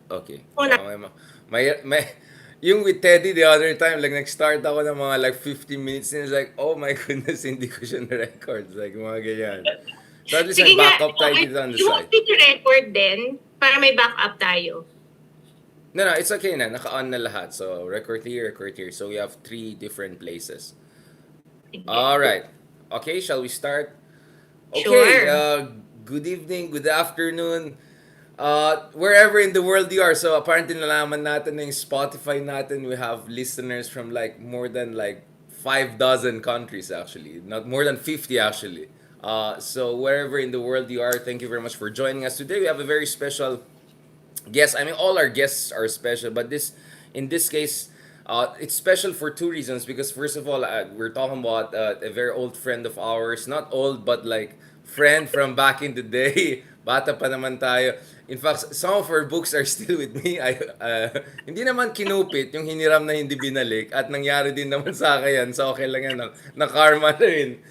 Okay. Una, May, yung with Teddy the other time, like, nag-start ako ng mga like 15 minutes and it's like, oh my goodness, hindi ko siya na-record. Like, mga ganyan. So at least sige may nga, backup tayo dito on the you want side. me to record din para may backup tayo. No, no, it's okay na. Naka-on na lahat. So, record here, record here. So, we have three different places. Sige. All right. Okay, shall we start? Okay, Sure. good evening, good afternoon, wherever in the world you are. So apparently nalaman natin na yung Spotify natin, we have listeners from like more than like 5 dozen countries actually. Not more than 50 actually. So wherever in the world you are, thank you very much for joining us today. We have a very special guests. I mean, all our guests are special, but in this case, it's special for two reasons. Because first of all, we're talking about a very old friend of ours. Not old, but like friend from back in the day. Bata pa naman tayo. In fact, some of our books are still with me. Hindi naman kinupit yung hiniram na hindi binalik. At nangyari din naman sa akin yan. So okay lang yan. Na karma na rin.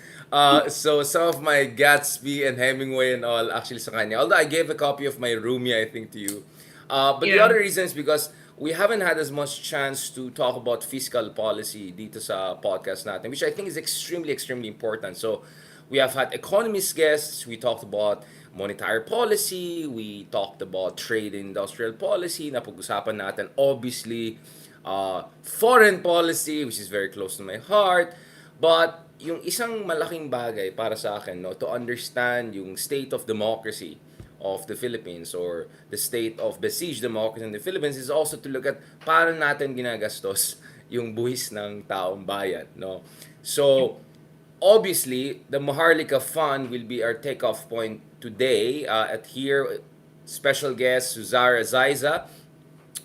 So some of my Gatsby and Hemingway and all actually sa kanya. Although I gave a copy of my Rumi, I think, to you. But the Yeah. other reason is because we haven't had as much chance to talk about fiscal policy dito sa podcast natin, which I think is extremely, extremely important. So we have had economist guests, we talked about monetary policy, we talked about trade and industrial policy, napag-usapan natin obviously foreign policy, which is very close to my heart. But yung isang malaking bagay para sa akin, no, to understand yung state of democracy of the Philippines or the state of besieged democracy in the Philippines is also to look at paano natin ginagastos yung buwis ng taong bayan, no? So, obviously, the Maharlika Fund will be our takeoff point today. At here, special guest Suzara Zaiza,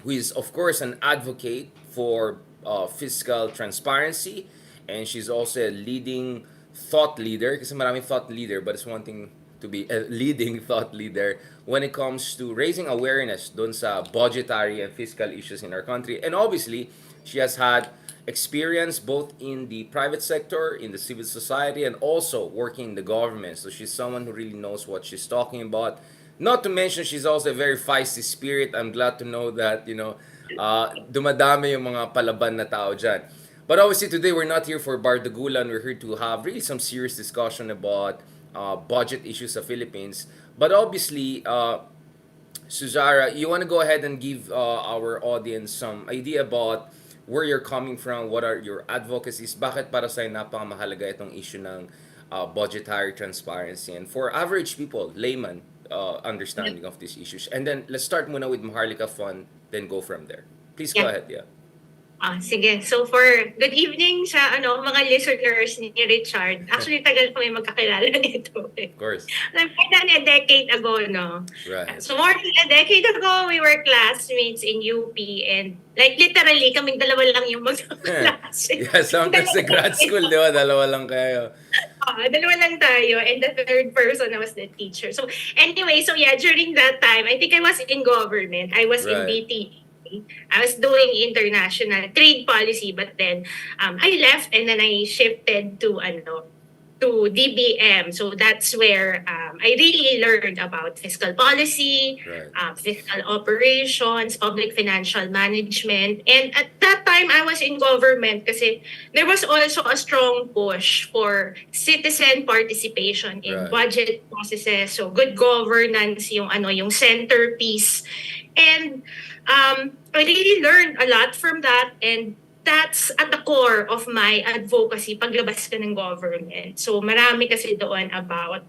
who is of course an advocate for fiscal transparency, and she's also a leading thought leader. Kasi maraming thought leader, but it's one thing to be a leading thought leader when it comes to raising awareness dun sa budgetary and fiscal issues in our country. And obviously, she has had experience both in the private sector, in the civil society, and also working in the government. So she's someone who really knows what she's talking about. Not to mention, she's also a very feisty spirit. I'm glad to know that, dumadami yung mga palaban na tao dyan. But obviously, today we're not here for Bardagulan. We're here to have really some serious discussion about budget issues of Philippines. But obviously, Suzara, you want to go ahead and give our audience some idea about where you're coming from, what are your advocacies, bakit para sa'yo napakamahalaga itong issue ng budgetary transparency, and for average people, layman, understanding of these issues. And then, let's start muna with Maharlika Fund, then go from there. Please go Yeah. ahead, yeah. Sige. So good evening sa mga listeners ni Richard. Actually, tagal kami magkakilala nito. Of course. Like more than a decade ago, no? Right. So more than a decade ago, we were classmates in UP and like literally, kaming dalawa lang yung magkaklase. Yeah, sometimes sa grad school, di ba? Dalawa lang kayo. Dalawa lang tayo and the third person was the teacher. So anyway, so yeah, during that time, I think I was in government. I was in Right. BT. I was doing international trade policy, but then I left and then I shifted to DBM. So that's where I really learned about fiscal policy, Right. fiscal operations, public financial management. And at that time, I was in government kasi there was also a strong push for citizen participation in Right. budget processes. So good governance yung centerpiece. And I really learned a lot from that, and that's at the core of my advocacy paglabas ka ng government. So marami kasi doon about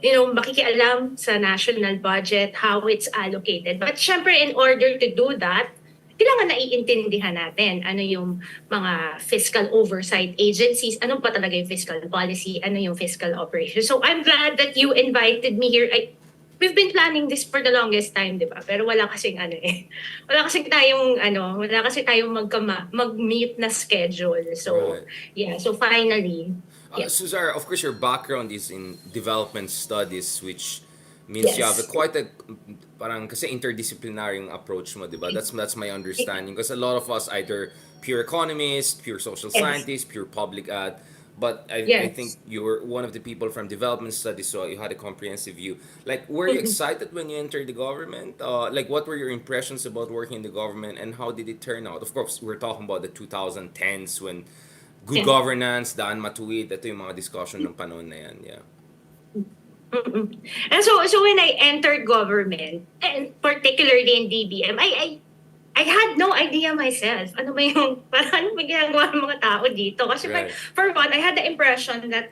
makikialam sa national budget, how it's allocated. But syempre, in order to do that, kailangan naiintindihan natin ano yung mga fiscal oversight agencies, ano pa talaga yung fiscal policy, ano yung fiscal operation. So I'm glad that you invited me here. We've been planning this for the longest time, di ba? Pero wala kasing wala kasi tayong mag-meet na schedule. So, Right. yeah. So finally, yeah. Suzara, of course, your background is in development studies, which means you have Yes. quite a parang kasi interdisciplinary yung approach mo, di ba? That's my understanding. Because a lot of us either pure economists, pure social Yes. scientists, pure public ad. but I think Yes. you were one of the people from development studies, so you had a comprehensive view. Like, were you excited when you entered the government? Like, what were your impressions about working in the government, and how did it turn out? Of course, we're talking about the 2010s when good Yeah. governance, daan matuwid, ito yung mga discussion ng panahon na yan, yeah. Mm-mm. And so when I entered government, and particularly in DBM, I had no idea myself. Ano ba yung, parang ano ba ginagawa ng mga tao dito? Kasi Right. for one, I had the impression that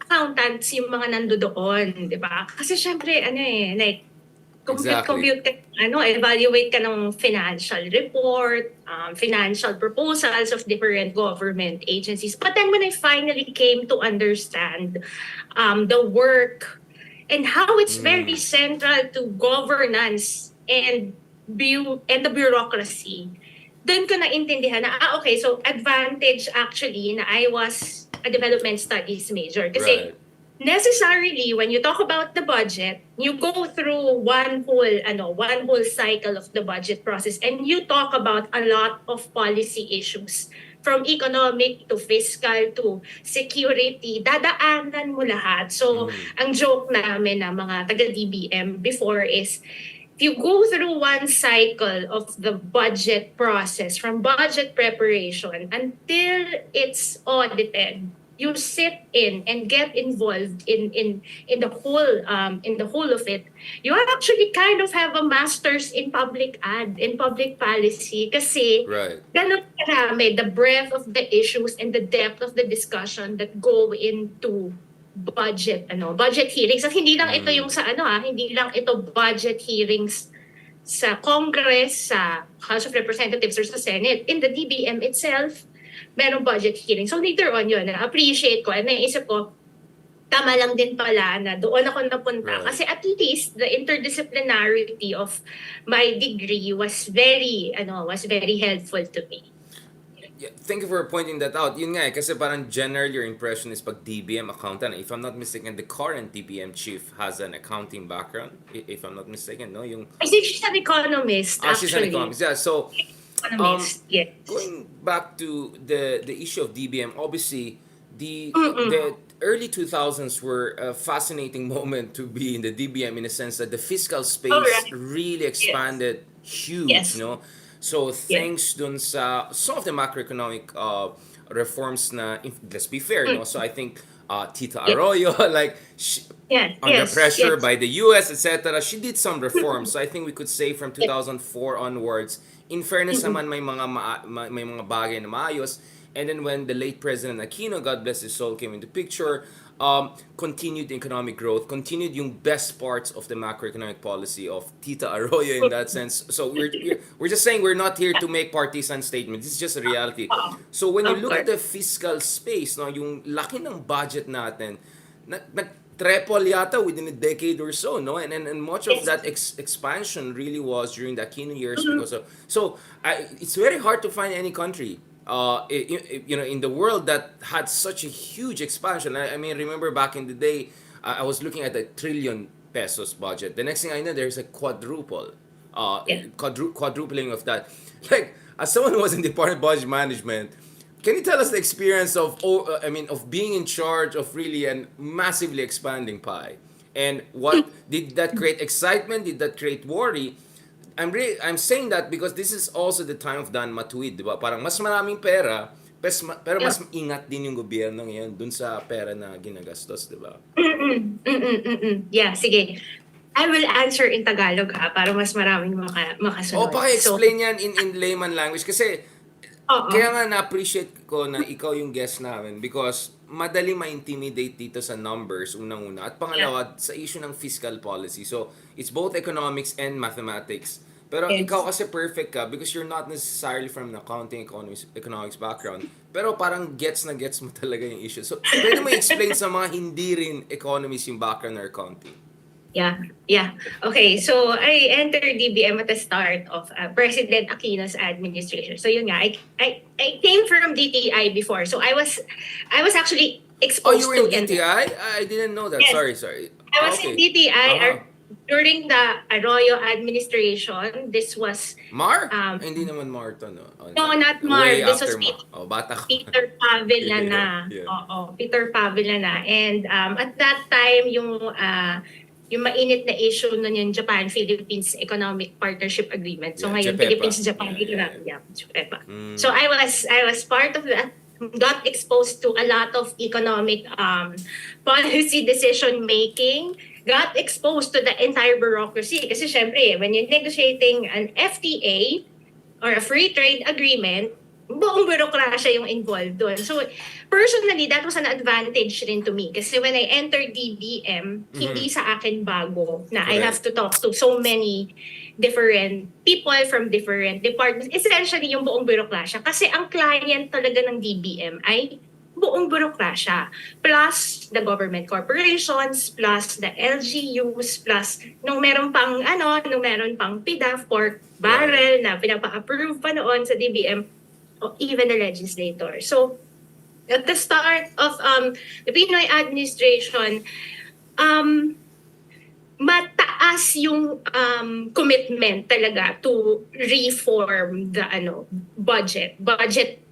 accountants yung mga nandoon, di ba? Kasi syempre, ano eh, like, Exactly. compute ka, evaluate ka ng financial report, financial proposals of different government agencies. But then when I finally came to understand the work and how it's very Mm, central to governance and the bureaucracy, doon ko naintindihan na, okay, so advantage actually na I was a development studies major. Kasi right. necessarily when you talk about the budget, you go through one whole cycle of the budget process, and you talk about a lot of policy issues from economic to fiscal to security. Dadaanan mo lahat. So Mm, ang joke namin na mga taga DBM before is, if you go through one cycle of the budget process, from budget preparation until it's audited, you sit in and get involved in the whole of it. You actually kind of have a master's in public policy, kasi right. ganun karami the breadth of the issues and the depth of the discussion that go into budget hearings. At hindi lang ito Mm, yung sa hindi lang ito budget hearings sa Congress, sa House of Representatives or sa Senate. In the DBM itself, merong budget hearing. So later on yun, na-appreciate ko, and naisip ko, tama lang din pala na doon ako napunta. right. Kasi at least the interdisciplinarity of my degree was very helpful to me. Yeah, thank you for pointing that out. Yun nga eh, kasi parang general your impression is pag DBM accountant, if I'm not mistaken, the current DBM chief has an accounting background, if I'm not mistaken, no? Yung, I think she's an economist, she's an actually. economist. Yeah, so, Economist, yes. going back to the issue of DBM, obviously, the Mm-mm. early 2000s were a fascinating moment to be in the DBM in a sense that the fiscal All space right. really Yes. expanded huge, Yes. no? So Yes. thanks dun sa some of the macroeconomic reforms na, let's be fair, no? So I think Tita Yes. Arroyo, like, Yes. under Yes. pressure Yes. by the US, etc., she did some reforms. So I think we could say from 2004 onwards, in fairness naman, may mga may mga bagay na maayos. And then when the late President Aquino, God bless his soul, came into picture, continued economic growth, continued yung best parts of the macroeconomic policy of Tita Arroyo in that sense. So we're just saying we're not here to make partisan statements. This is just a reality. So when you Of look at course. the fiscal space, no, yung laki ng budget natin, triple yata within a decade or so, no? And much of Yes. that expansion really was during the Aquino years Mhm. because of, so it's very hard to find any country in the world that had such a huge expansion. I mean, remember back in the day, I was looking at a trillion pesos budget. The next thing I know, there's a quadruple, Yeah. quadrupling of that. Like, as someone who was in Department of Budget Management, can you tell us the experience of, of being in charge of really a massively expanding pie? And what did that create excitement? Did that create worry? I'm saying that because this is also the time of Dan Matuid, di ba? Parang mas maraming pera, pero Yeah. mas ingat din yung gobyerno ngayon dun sa pera na ginagastos, di ba? Yeah, sige. I will answer in Tagalog para mas maraming O, makasunod. So, paki-explain yan in layman language kasi oo. kaya nga na-appreciate ko na ikaw yung guest namin because madali ma-intimidate dito sa numbers, unang-una. At pangalawa, sa issue ng fiscal policy. So, it's both economics and mathematics. Pero Yes. ikaw kasi perfect ka because you're not necessarily from an accounting economics background. Pero parang gets na gets mo talaga yung issue. So, pwede mo explain sa mga hindi rin economists yung background or accounting. Yeah. Okay, so I entered DBM at the start of President Aquino's administration. So yun nga, I came from DTI before. So I was actually Oh, you exposed were in to DTI? I didn't know that. Yes. Sorry. I was in DTI. Uh-huh. during the Arroyo administration, this was Mar? um, Ay, hindi naman Mar to, no? Oh, no, not way Mar. This was after Ma. Oh, bata ko. Peter Pavila Yeah, na. yeah. Oo, Peter Pavila na. And at that time, yung mainit na issue nun yung Japan-Philippines Economic Partnership Agreement. So Yeah, ngayon, Jepepa. Philippines-Japan Yeah. Economic, yeah, Jepepa. Mm. So I was part of that, got exposed to a lot of economic policy decision making, got exposed to the entire bureaucracy. Kasi syempre, when you're negotiating an FTA, or a free trade agreement, buong bureaucracia yung involved doon. So, personally, that was an advantage rin to me. Kasi when I entered DBM, hindi sa akin bago na I have to talk to so many different people from different departments. Essentially, yung buong bureaucracia. Kasi ang client talaga ng DBM ay buong bureaucracia. Plus the government corporations, plus the LGUs, plus nung meron pang PIDAF, pork barrel na pinapa-approve pa noon sa DBM, or even the legislator. So, at the start of the Pinoy administration, mataas yung commitment talaga to reform the budget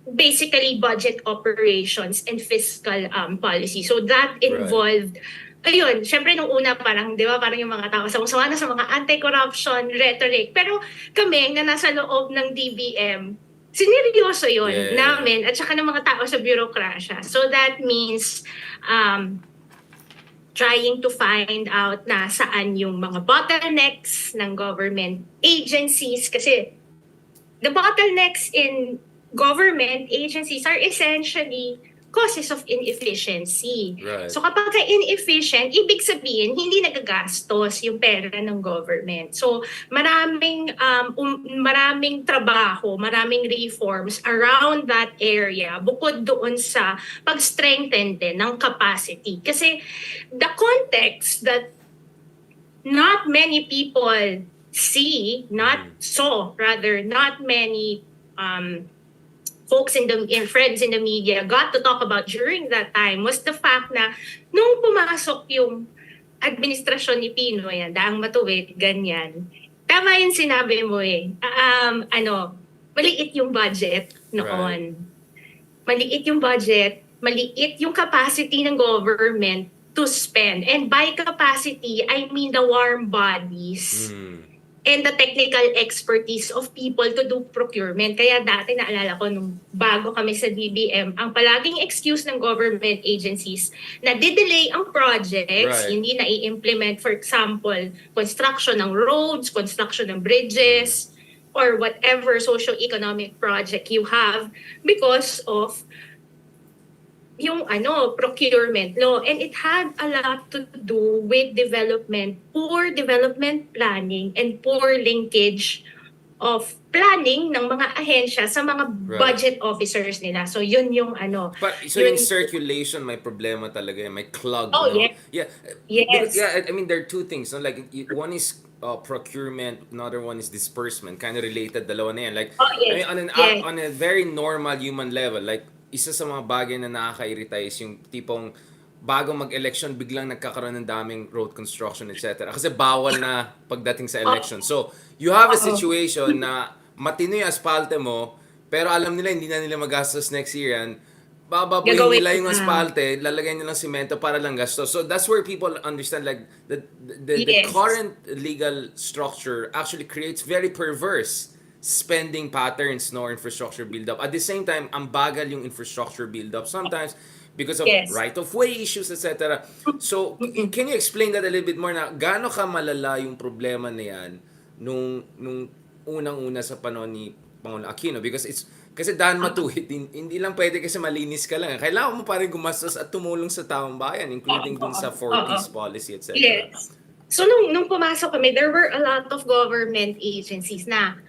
basically budget operations and fiscal policy. So that involved ayun, syempre nung una parang, di ba, parang yung mga tao sawa na sa mga anti-corruption rhetoric. Pero kami na nasa loob ng DBM, sineryoso yun namin at saka ng mga tao sa bureaucracia. So that means trying to find out na saan yung mga bottlenecks ng government agencies. Kasi the bottlenecks in government agencies are essentially causes of inefficiency. Right. So kapag inefficient, ibig sabihin, hindi nagagastos yung pera ng government. So maraming trabaho, maraming reforms around that area bukod doon sa pag-strengthen din ng capacity. Kasi the context that not many people see, not many folks friends in the media got to talk about during that time was the fact na nung pumasok yung administrasyon ni Pinoy, Daang Matuwid, ganyan. Tama yung sinabi mo maliit yung budget noon. Right. Maliit yung budget, maliit yung capacity ng government to spend. And by capacity, I mean the warm bodies. And the technical expertise of people to do procurement. Kaya dati naalala ko nung bago kami sa DBM, ang palaging excuse ng government agencies na didelay ang projects, hindi na i-implement, for example, construction ng roads, construction ng bridges, or whatever socio-economic project you have because of yung procurement law, and it had a lot to do with poor development planning and poor linkage of planning ng mga ahensya sa mga budget officers nila. So yun yung So yung circulation may problema talaga, may clog. Oh, no? yes. I mean there are two things. No? Like one is procurement, another one is disbursement. Kind of related, dalawa na yan. Like I mean, on a very normal human level, like isa sa mga bagay na nakakairita is yung tipong bago mag-election, biglang nagkakaroon ng daming road construction, etc. Kasi bawal na pagdating sa election. So, you have a situation na matino yung aspalte mo, pero alam nila hindi na nila magastos next year yan. Bababuhin nila yung aspalte, lalagay nila ng simento para lang gastos. So, that's where people understand like the current legal structure actually creates very perverse spending patterns no infrastructure build-up. At the same time, ang bagal yung infrastructure build-up. Sometimes, because of right-of-way issues, etc. So, can you explain that a little bit more na gaano ka malala yung problema na yan nung unang-una sa panahon ni Pangulong Aquino? Because kasi Daan Matuwid, hindi lang pwede kasi malinis ka lang. Kailangan mo pa rin gumastos at tumulong sa taong bayan, including dun sa 4Ps policy, etc. Yes. So, nung pumasok kami, there were a lot of government agencies na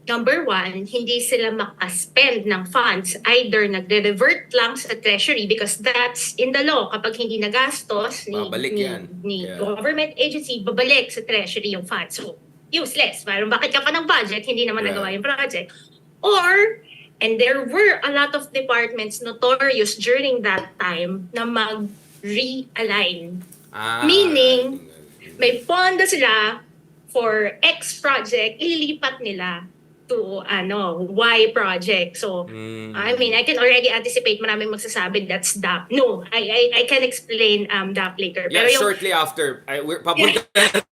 number one, hindi sila makaspend ng funds. Either nagre-revert lang sa treasury because that's in the law. Kapag hindi nagastos ni government agency, babalik sa treasury yung funds. So, useless. Parang bakit ka pa ng budget, hindi naman nagawa yung project. Or, and there were a lot of departments notorious during that time na mag-realign. Meaning, may pondo sila for X project, ililipat nila to Y project. So, I mean, I can already anticipate maraming magsasabi that's DAP. No, I can explain DAP later. Yeah, Pero yung shortly after. We're papunta na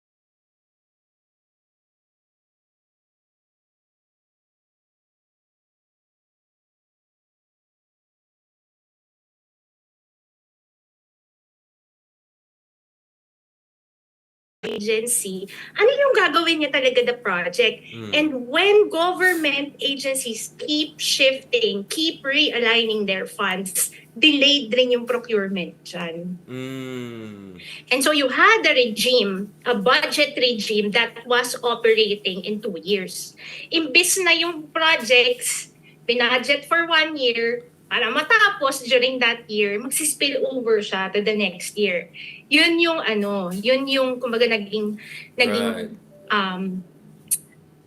agency, ano yung gagawin niya talaga the project? And when government agencies keep shifting, keep realigning their funds, delayed rin yung procurement dyan. And so you had a regime, a budget regime that was operating in 2 years. Imbis na yung projects, binudget for 1 year, para matapos during that year, magsispill over siya to the next year. Yun yung kumbaga naging Right.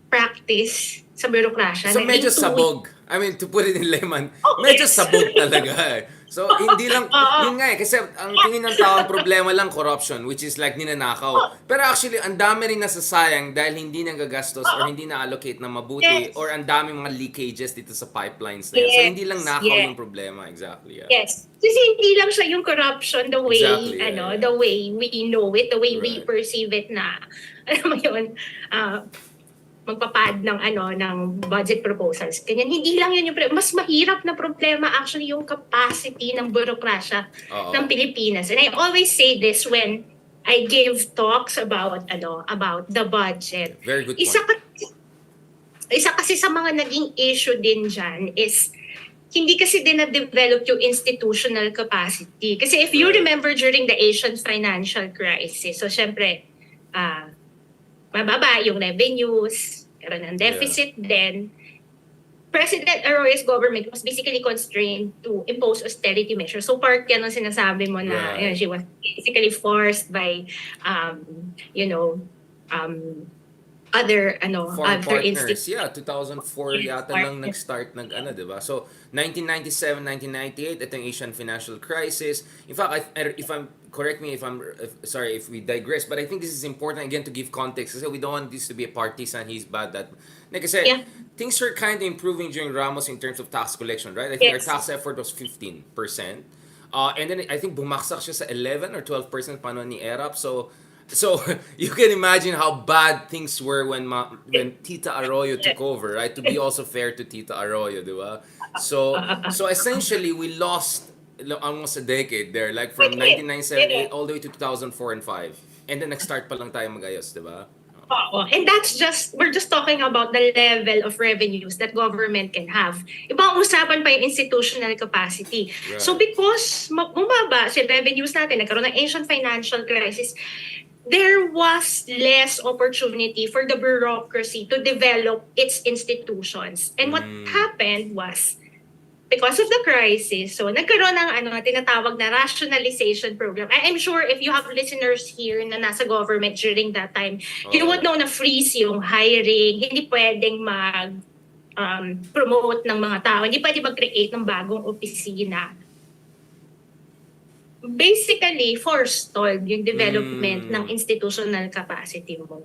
practice sa bureaucracia. So medyo Naging sabog. I mean, to put it in layman, Oh, medyo yes. sabog talaga eh. So, hindi lang, yun nga eh, kasi ang tingin ng tao, ang problema lang corruption, which is like ninanakaw. Pero actually, ang dami rin nasasayang dahil hindi nagagastos or hindi na-allocate na mabuti Yes. or ang dami mga leakages dito sa pipelines na yan. So, Yes. hindi lang nakaw Yes. yung problema. Exactly, yeah. Yes. Kasi hindi lang siya yung corruption the way, Exactly, yeah. the way we know it, the way we Right. perceive it na, alam mo yun, magpapad ng budget proposals. Ganyan, hindi lang yun yung mas mahirap na problema actually yung capacity ng burokrasya Oo. ng Pilipinas. And I always say this when I give talks about the budget. Very good Isa point. isa kasi sa mga naging issue din dyan is hindi kasi din na-develop yung institutional capacity. Kasi if you Right. remember during the Asian financial crisis, so syempre, mababa yung revenues, pero ng deficit then President Arroyo's government was basically constrained to impose austerity measures. So part yan ang sinasabi mo na Right. she was basically forced by other Foreign other partners. Yeah, 2004 Yes, yata lang partners. nag-start diba? So, 1997, 1998, ito yung Asian financial crisis. In fact, if I'm correct me if we digress, but I think this is important again to give context kasi we don't want this to be a partisan, he's bad, that kasi Yeah. things were kind of improving during Ramos in terms of tax collection, right? I think our Yes. tax effort was 15%. And then I think bumaksak siya sa 11 or 12% pa noon ni ERAP. So you can imagine how bad things were when Tita Arroyo took over, right? To be also fair to Tita Arroyo, di ba? So essentially we lost almost a decade there, like from 1998 all the way to 2004 and 5. And then nag-start pa lang tayo magayos, di ba? Oo. And we're just talking about the level of revenues that government can have. Ibang usapan pa yung institutional capacity. Right. So because bumaba si revenues natin, nagkaroon ng Asian financial crisis, there was less opportunity for the bureaucracy to develop its institutions. And what happened was, because of the crisis, so nagkaroon ng tinatawag na rationalization program. I'm sure if you have listeners here na nasa government during that time, you would know na freeze yung hiring, hindi pwedeng promote ng mga tao, hindi pwedeng mag-create ng bagong opisina. Basically, forestalled yung development ng institutional capacity mo.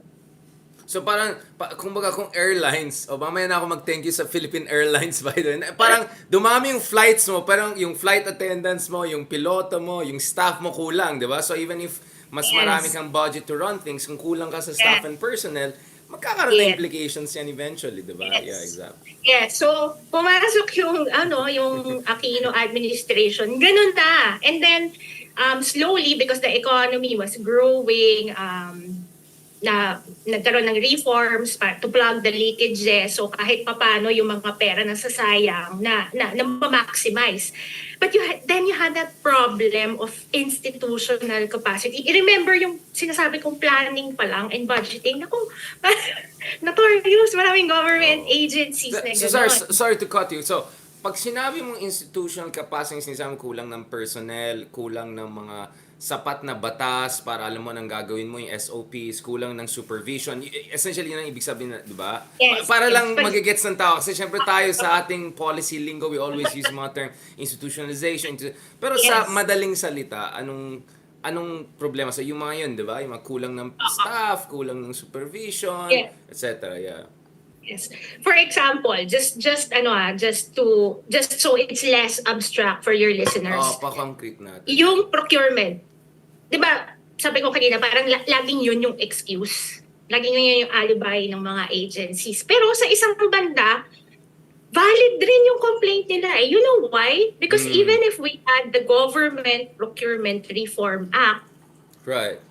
So parang, kumbaga kung airlines, mamaya na ako mag-thank you sa Philippine Airlines by the way. Parang dumami yung flights mo, parang yung flight attendants mo, yung piloto mo, yung staff mo kulang, di ba? So even if mas Yes. marami kang budget to run things, kung kulang ka sa staff and personnel, magkakaroon na Yes. implications yan eventually, di ba? Yes. Yeah, exactly. Yeah, so pumasok yung Aquino administration, ganun na. And then slowly, because the economy was growing, na nagkaroon ng reforms to plug the leakages, so kahit papano yung mga pera na sasayang na ma-maximize. But then you had that problem of institutional capacity. I-remember yung sinasabi kong planning pa lang and budgeting. Naku, notorious, maraming government agencies na So gano'n. sorry to cut you. So, pag sinabi mong institutional capacity, sinasabi mo kulang ng personnel, kulang ng mga sapat na batas para alam mo nang gagawin mo yung SOPs, kulang ng supervision. Essentially, yun ang ibig sabihin, di ba? Yes, Para yes. lang magigets ng tao. Kasi syempre tayo sa ating policy lingo, we always use mga term institutionalization. Pero sa Yes. madaling salita, anong anong problema sa yung mga yun, di ba? Yung mga kulang ng staff, kulang ng supervision, Yes. etc. Yeah. Yes. For example, just so it's less abstract for your listeners. Pa-concrete natin. Yung procurement. 'Di ba? Sabi ko kanina parang laging yun yung excuse. Laging yun yung alibi ng mga agencies. Pero sa isang banda, valid rin yung complaint nila. You know why? Because even if we had the Government Procurement Reform Act, right,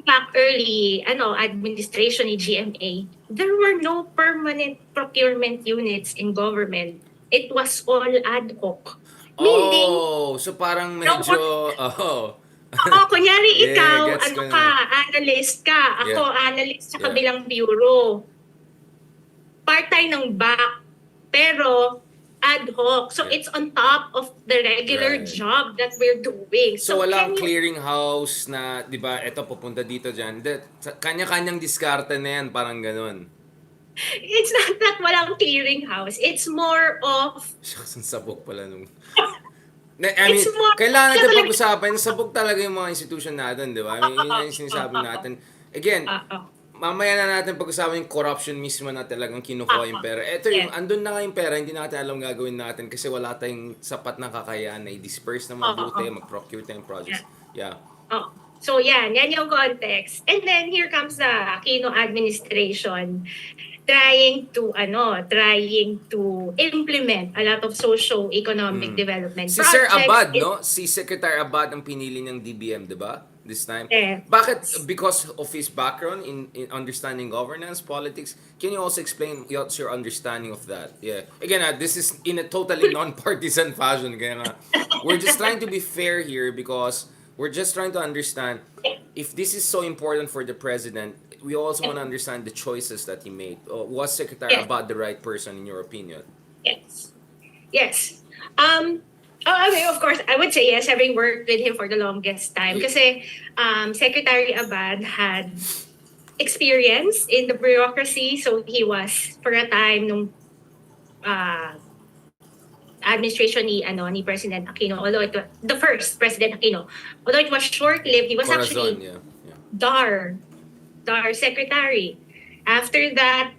back early administration ni GMA, there were no permanent procurement units in government. It was all ad hoc. Meaning, so parang medyo, kunyari Yeah, ikaw, gets ko analyst ka, ako Yeah. analyst sa Yeah. kabilang bureau. Part-time ng back, pero ad hoc. So Yeah. it's on top of the regular Right. job that we're doing. So walang can you- clearing house na, di ba, eto pupunta dito dyan. Kanya-kanyang diskarte na yan, parang ganun. It's not that walang clearinghouse. It's more of Shucks, ang sabog pala nung... I mean, It's more- kailangan natin Kaya pag-usapan, sabog talaga yung mga institution natin, di ba? Yun yung sinasabi natin. Again, mamaya na natin pag-usapan yung corruption mismo na talagang kinukuha yung pera. Ito yung, Yes. andun na nga yung pera, hindi natin alam gagawin natin kasi wala tayong sapat na kakayahan na i-disperse na mabuti, mag-procure tayong projects. Yeah. So yan yung context. And then here comes the Aquino administration trying to implement a lot of socio-economic development Si Sir projects. Abad, no? Si Secretary Abad ang pinili ng DBM, di ba? This time. Yes. Bakit? Because of his background in understanding governance, politics. Can you also explain what's your understanding of that? Yeah. Again, this is in a totally non-partisan fashion. Kaya nga, we're just trying to be fair here because we're just trying to understand if this is so important for the president, we also want to understand the choices that he made. Was Secretary Abad the right person in your opinion? Yes. I mean, of course, I would say yes, having worked with him for the longest time. Kasi Secretary Abad had experience in the bureaucracy. So he was, for a time, nung administration ni President Aquino, although it was the first President Aquino, although it was short-lived, he was actually yeah. DAR secretary. After that,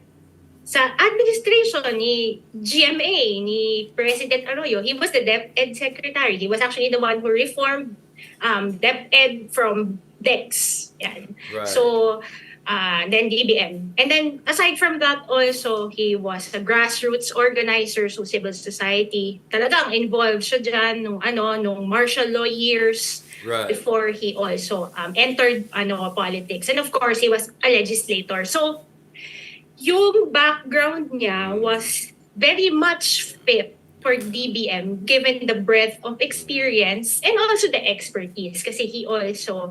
sa administration ni GMA, ni President Arroyo, he was the DepEd secretary. He was actually the one who reformed DepEd from DEX. Yan. Right. So, then DBM. And then, aside from that also, he was a grassroots organizer so civil society. Talagang involved siya dyan nung martial law years. Right. Before he also entered politics. And of course, he was a legislator. So, yung background niya was very much fit for DBM given the breadth of experience and also the expertise. Kasi he also,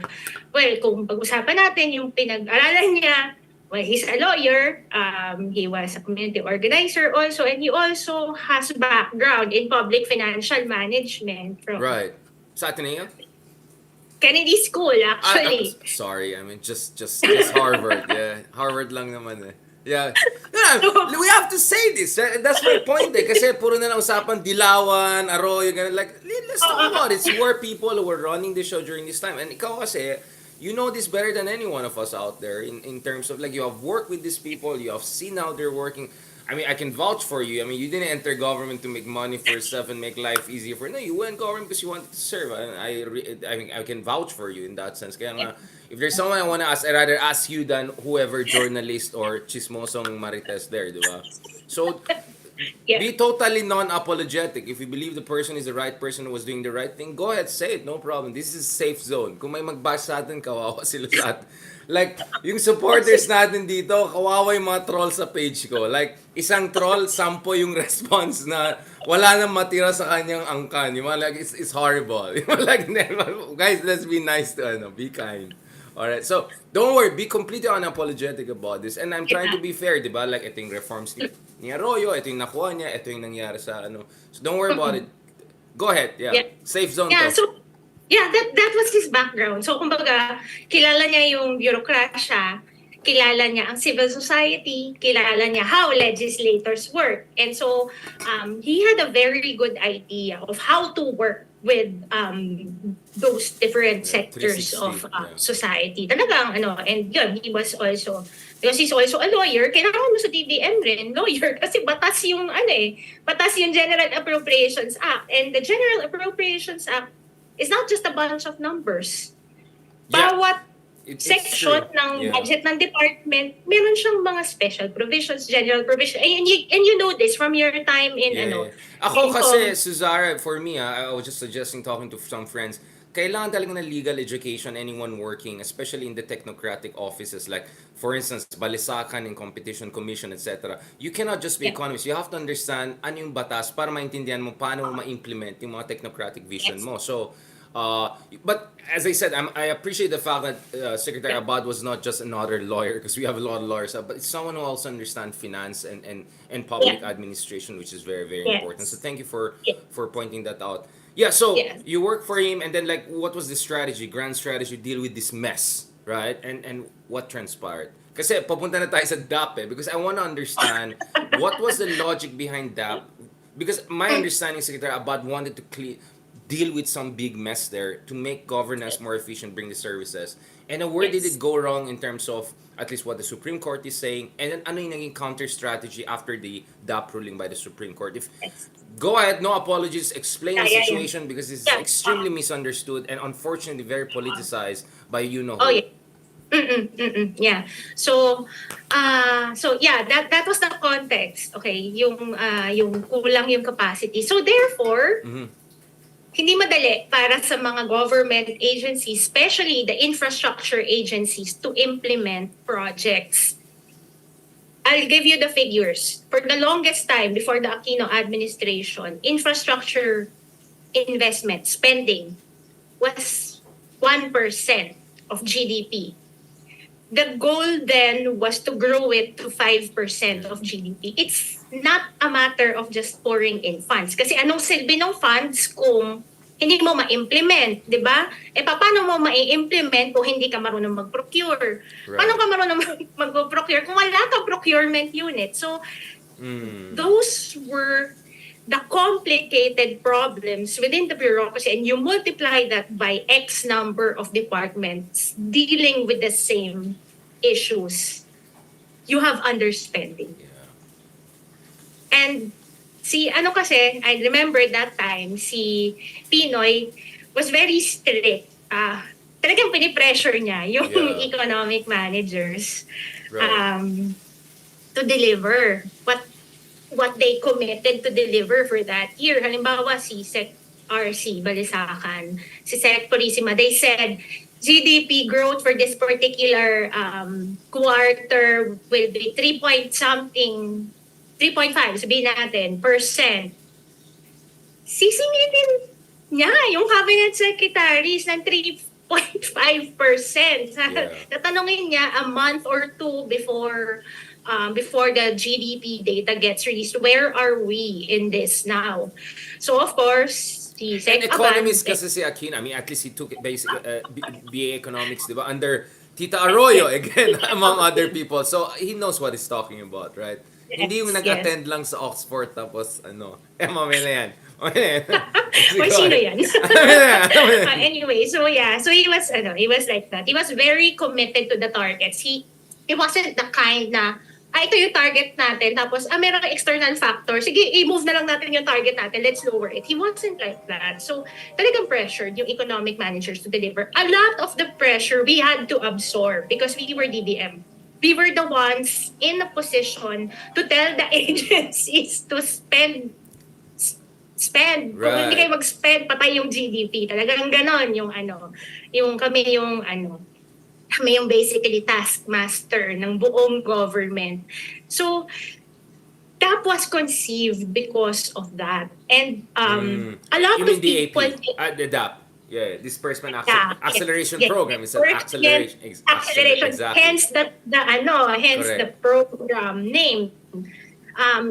kung pag-usapan natin yung pinag-aralan niya, he's a lawyer, he was a community organizer also, and he also has background in public financial management from Right. Sa Ateneo? Kennedy School, actually. Sorry, I mean just Harvard. Yeah, Harvard lang naman eh. Yeah. No, we have to say this. That's my point eh. Kasi puro na lang usapan Dilawan, Arroyo, ganun. Like, let's talk about it. It's where people who were running the show during this time. And ikaw kasi, you know this better than any one of us out there in terms of like you have worked with these people, you have seen how they're working. I mean, I can vouch for you. I mean, you didn't enter government to make money for yourself and make life easier for. No, you went government because you wanted to serve. I mean, I can vouch for you in that sense. Kaya nga, if there's someone I want to ask, I'd rather ask you than whoever journalist or chismosong marites there, di ba? So, be totally non-apologetic. If you believe the person is the right person who was doing the right thing, go ahead, say it. No problem. This is a safe zone. Kung may mag-bash sa atin, kawawa sila sa atin. Like, yung supporters natin dito, kawawa yung mga troll sa page ko. Like, isang troll, 10 yung response na wala nang matira sa kanyang angkan. Yung mga like, it's horrible. Yung mga like, guys, let's be nice to, be kind. Alright, so, don't worry, be completely unapologetic about this. And I'm trying to be fair, di ba? Like, ito yung reforms ni Arroyo, ito yung nakuha niya, ito yung nangyari sa So, don't worry about it. Go ahead, safe zone to. So, that was his background. So, kumbaga, kilala niya yung bureaucracia, kilala niya ang civil society, kilala niya how legislators work. And so, he had a very good idea of how to work those different Yeah, sectors of 360. Yeah. society. Talagang and yun, he was also, because he's also a lawyer, kailangan mo sa DBM rin, lawyer, kasi batas yung General Appropriations Act. And the General Appropriations Act is not just a bunch of numbers. Yeah. Bawat It's section true. ng Yeah. budget ng department, meron siyang mga special provisions, general provisions. And you know this from your time in Yeah. Ako in kasi, Suzara, for me, I was just suggesting, talking to some friends, kailangan talaga ng legal education anyone working, especially in the technocratic offices, like, for instance, Balisakan and Competition Commission, etc. You cannot just be Yeah. economist. You have to understand ano yung batas para maintindihan mo paano mo ma-implement yung mga technocratic vision Yes. mo. So, but as I said, I appreciate the fact that Secretary Yeah. Abad was not just another lawyer, because we have a lot of lawyers, but it's someone who also understands finance and public Yeah. administration, which is very, very important. So Yes. thank you for Yes. pointing that out. Yeah, so Yes. you work for him, and then, like, what was the strategy, grand strategy, deal with this mess, right? And what transpired? Kasi papunta na tayo sa DAP, because I want to understand what was the logic behind DAP. Because my understanding, Secretary Abad wanted to deal with some big mess there to make governance more efficient, bring the services. And then where did Yes. it go wrong in terms of at least what the Supreme Court is saying? And then ano yung naging counter strategy after the DAP ruling by the Supreme Court? If Yes. Go ahead, no apologies, explain the Yeah. situation, because it's Yeah. extremely misunderstood and unfortunately very politicized by you know Oh who. yeah. Yeah. So yeah, that was the context. Okay, yung kulang yung capacity. So therefore, hindi madali para sa mga government agencies, especially the infrastructure agencies, to implement projects. I'll give you the figures. For the longest time before the Aquino administration, infrastructure investment spending was 1% of GDP. The goal then was to grow it to 5% of GDP. It's not a matter of just pouring in funds. Kasi anong silbi ng funds kung hindi mo ma-implement, di ba? Paano mo ma-implement kung hindi ka marunong mag-procure? Right. Paano ka marunong mag-procure kung wala kang procurement unit? So, those were the complicated problems within the bureaucracy, and you multiply that by X number of departments dealing with the same issues. You have underspending. Yeah. And I remember that time, si Pinoy was very strict. Talagang pinipressure niya yung economic managers to deliver what they committed to deliver for that year. Halimbawa, si Sec RC Balisakan, si Sec Purisima, they said GDP growth for this particular quarter will be 3.5, sabihin natin, percent. Sisingitin niya yung cabinet secretaries ng 3.5%. Yeah. Tatanungin niya a month or two before the GDP data gets released, where are we in this now? So of course, si Sec And economist kasi si Aquino, I mean, at least he took basic BA economics, di ba? Under Tita Arroyo, again, among other people. So he knows what he's talking about, right? Hindi yung nag-attend lang sa Oxford tapos mamaya na yan. Or sino yan? Anyway, so he was like that. He was very committed to the targets. He wasn't the kind na ito yung target natin, tapos merong external factor, sige, i-move na lang natin yung target natin, let's lower it. He wasn't like that. So, talagang pressured yung economic managers to deliver. A lot of the pressure we had to absorb because we were DBM. We were the ones in a position to tell the agencies to spend. Kung hindi kayo mag-spend, patay yung GDP. Talagang ganon kami yung basically taskmaster ng buong government. So, that was conceived because of that. And a lot you mean of people... The DAP. Yeah, Disbursement Acceleration yes, Program is an acceleration. Acceleration. Exactly. Hence the program name. I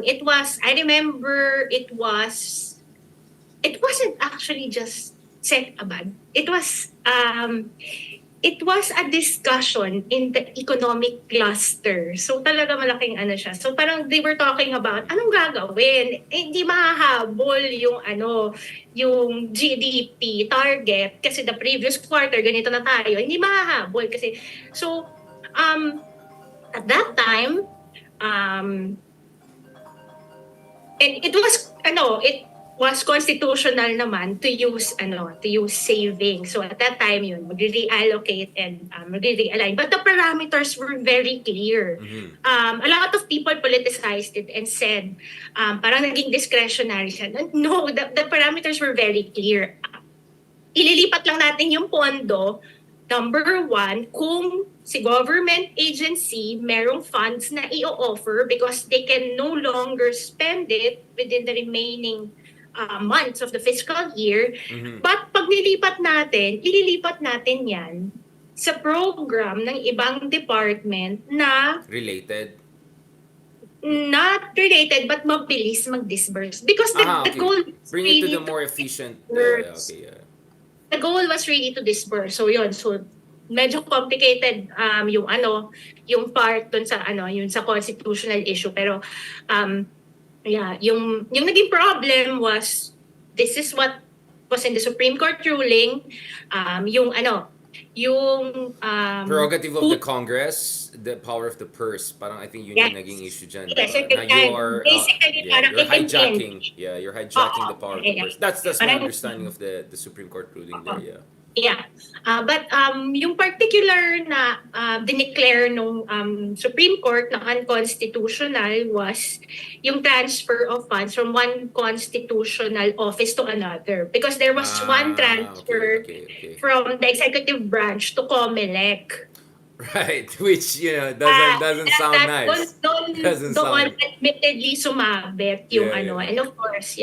remember it wasn't actually just Sec Abad. It was it was a discussion in the economic cluster. So talaga malaking ano siya. So parang they were talking about anong gagawin? Hindi mahahabol yung GDP target kasi the previous quarter ganito na tayo. Hindi mahahabol kasi so at that time and it was constitutional naman to use savings. So at that time yun magre-reallocate and magre-realign, but the parameters were very clear. A lot of people politicized it and said parang naging discretionary siya. No, the parameters were very clear. Ililipat lang natin yung pondo, number one, kung si government agency merong funds na i-offer because they can no longer spend it within the remaining months of the fiscal year. But pag ililipat natin yan sa program ng ibang department na not related but mabilis mag-disburse. Because the goal bring it to the more efficient. The goal was really to disburse. So yun, so medyo complicated yung part dun sa yung sa constitutional issue, pero yung naging problem was this is what was in the Supreme Court ruling, yung prerogative of the Congress, the power of the purse. Parang I think yun yung naging issue dyan. Yes, na you are basically you're hijacking. Yeah, you're hijacking the power of the purse. That's my understanding of the Supreme Court ruling there. Yeah. But yung particular na dineclare nung Supreme Court na unconstitutional was yung transfer of funds from one constitutional office to another. Because there was one transfer from the executive branch to COMELEC. Right, which doesn't sound nice. Doon admittedly sumabit yung and of course,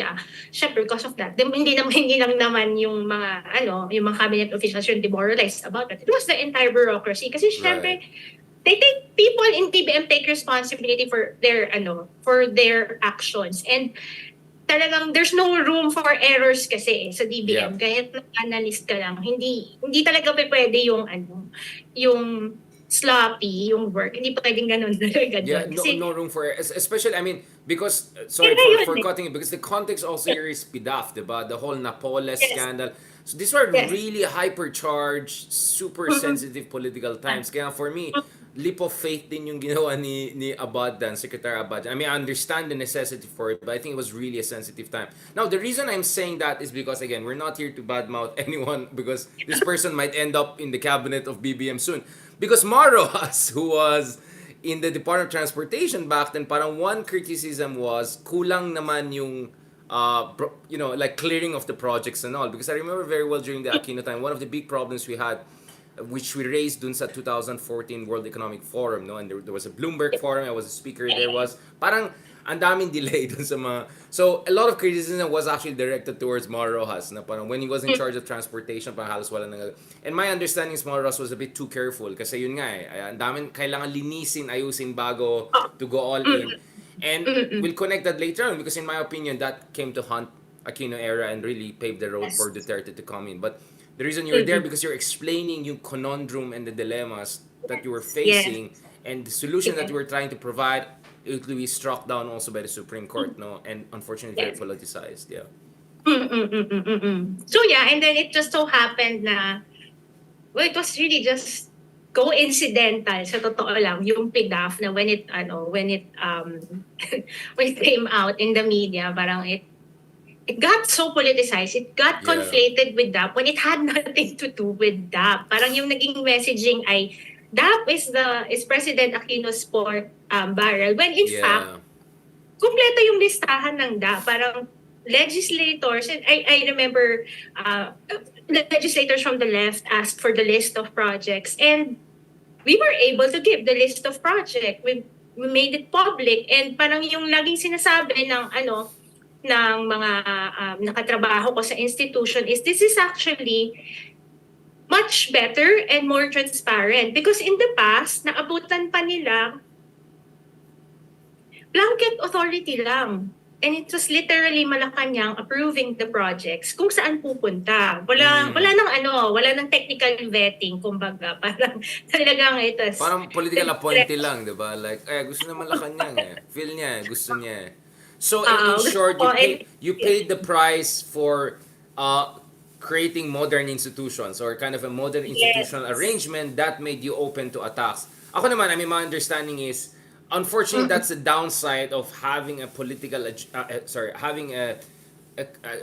syempre because of that, hindi lang naman yung mga cabinet officials yung demoralized about it. It was the entire bureaucracy kasi syempre they take people in TBM take responsibility for their actions, and talagang there's no room for errors kasi sa DBM. Kahit analyst ka lang, hindi talaga pwede yung sloppy yung work. Hindi pwedeng ganun talaga. No room for especially, I mean, because sorry for cutting it, because the context also here is PDAF, diba? The whole Napoles scandal. So these were really hypercharged, super sensitive political times. Kaya for me, leap of faith din yung ginawa ni Abadan, Secretary Abadan. I mean, I understand the necessity for it, but I think it was really a sensitive time. Now, the reason I'm saying that is because, again, we're not here to badmouth anyone because this person might end up in the cabinet of BBM soon. Because Maroas, who was in the Department of Transportation back then, parang one criticism was kulang naman yung like clearing of the projects and all. Because I remember very well during the Aquino time, one of the big problems we had, which we raised dun sa 2014 World Economic Forum, no? And there was a Bloomberg forum, I was a speaker, there was parang ang daming delay dun sa mga... So, a lot of criticism was actually directed towards Mar Rojas, na parang when he was in charge of transportation, parang halos wala nang... And my understanding is Mar Rojas was a bit too careful kasi yun nga ang daming kailangan linisin, ayusin bago to go all in. And we'll connect that later on because in my opinion, that came to haunt Aquino era and really paved the road for Duterte to come in. But the reason you were there because you're explaining yung conundrum and the dilemmas that you were facing and the solution that you were trying to provide. It will be struck down also by the Supreme Court, no? And unfortunately, very politicized, So and then it just so happened na, it was really just coincidental sa totoo lang yung PDAF na when it when it came out in the media, parang it got so politicized, it got conflated with DAP when it had nothing to do with DAP. Parang yung naging messaging ay DAP is President Aquino's sport barrel. When in fact, kumpleto yung listahan ng DAP. Parang legislators, and I remember legislators from the left asked for the list of projects, and we were able to give the list of projects. We made it public, and parang yung laging sinasabi ng mga nakatrabaho ko sa institution is this is actually much better and more transparent. Because in the past, naabutan pa nila blanket authority lang. And it was literally Malacanang approving the projects kung saan pupunta. Wala nang technical vetting, kumbaga. Parang talagang ito. Parang political appointee lang, di ba? Like, gusto na Malacanang eh. Feel niya eh, gusto niya eh. So, in Gusto short, ko, and you paid the price for creating modern institutions or kind of a modern yes. institutional arrangement that made you open to attacks. Ako naman, I mean, my understanding is, unfortunately, that's the downside of having a political, having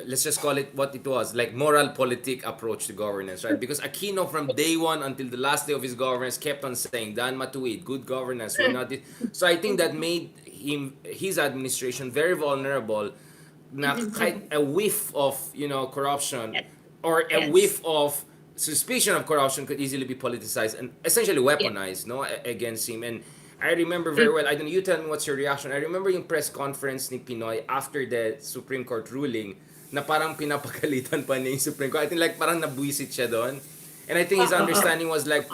let's just call it what it was, like moral politic approach to governance, right? Because Aquino from day one until the last day of his governance kept on saying, Dan Matuid, good governance, we're not this. So I think that made his administration very vulnerable na kahit a whiff of, corruption or a Yes. whiff of suspicion of corruption could easily be politicized and essentially weaponized, no, against him. And I remember very well, I don't know, you tell me what's your reaction. I remember yung press conference ni Pinoy after the Supreme Court ruling na parang pinapagalitan pa niya yung Supreme Court. I think like parang nabwisit siya doon. And I think his understanding was like,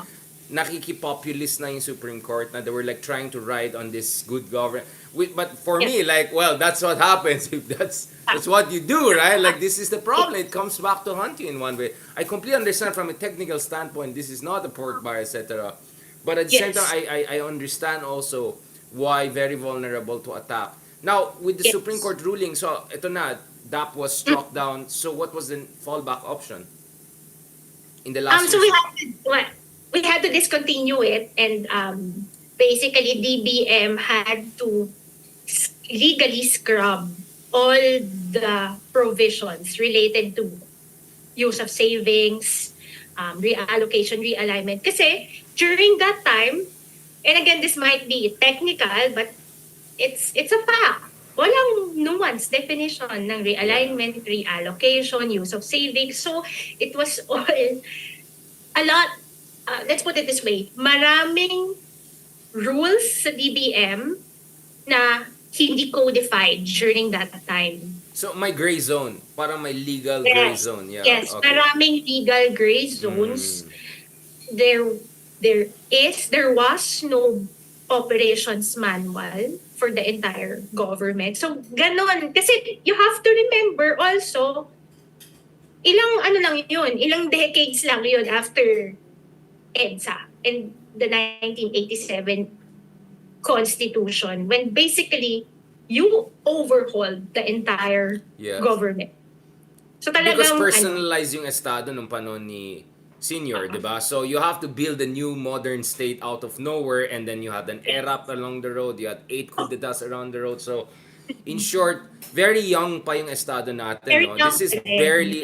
nakikipopulist na yung Supreme Court na they were like trying to ride on this good government. But for me, like, well, that's what happens if that's what you do, right? Like, this is the problem. It comes back to haunt you in one way. I completely understand from a technical standpoint, this is not a pork bar, etc. But at the same time, Yes. I understand also why very vulnerable to attack. Now, with the Supreme Yes. Court ruling, so ito na, DAP was struck down. So what was the fallback option in the last So we issue? had to, well, we had to discontinue it, and basically DBM had to legally scrub all the provisions related to use of savings, reallocation, realignment. Kasi during that time, and again, this might be technical, but it's a fact. Walang nuance definition ng realignment, reallocation, use of savings. So it was all a lot, let's put it this way, maraming rules sa DBM na hindi codified during that time. So may gray zone, parang may legal gray Yes. zone. Yeah. Yes, Okay. maraming legal gray zones. There was no operations manual for the entire government. So ganon, kasi you have to remember also, ilang decades lang yun after EDSA and the 1987 Constitution, when basically you overhauled the entire Yes. government. So Because talagang personalized yung estado nung panahon ni Senior, di ba? So you have to build a new modern state out of nowhere, and then you had an ERAP along the road, you had 8 coup d'etats around the road. So in short, very young pa yung estado natin, very no? young This is pa rin. barely,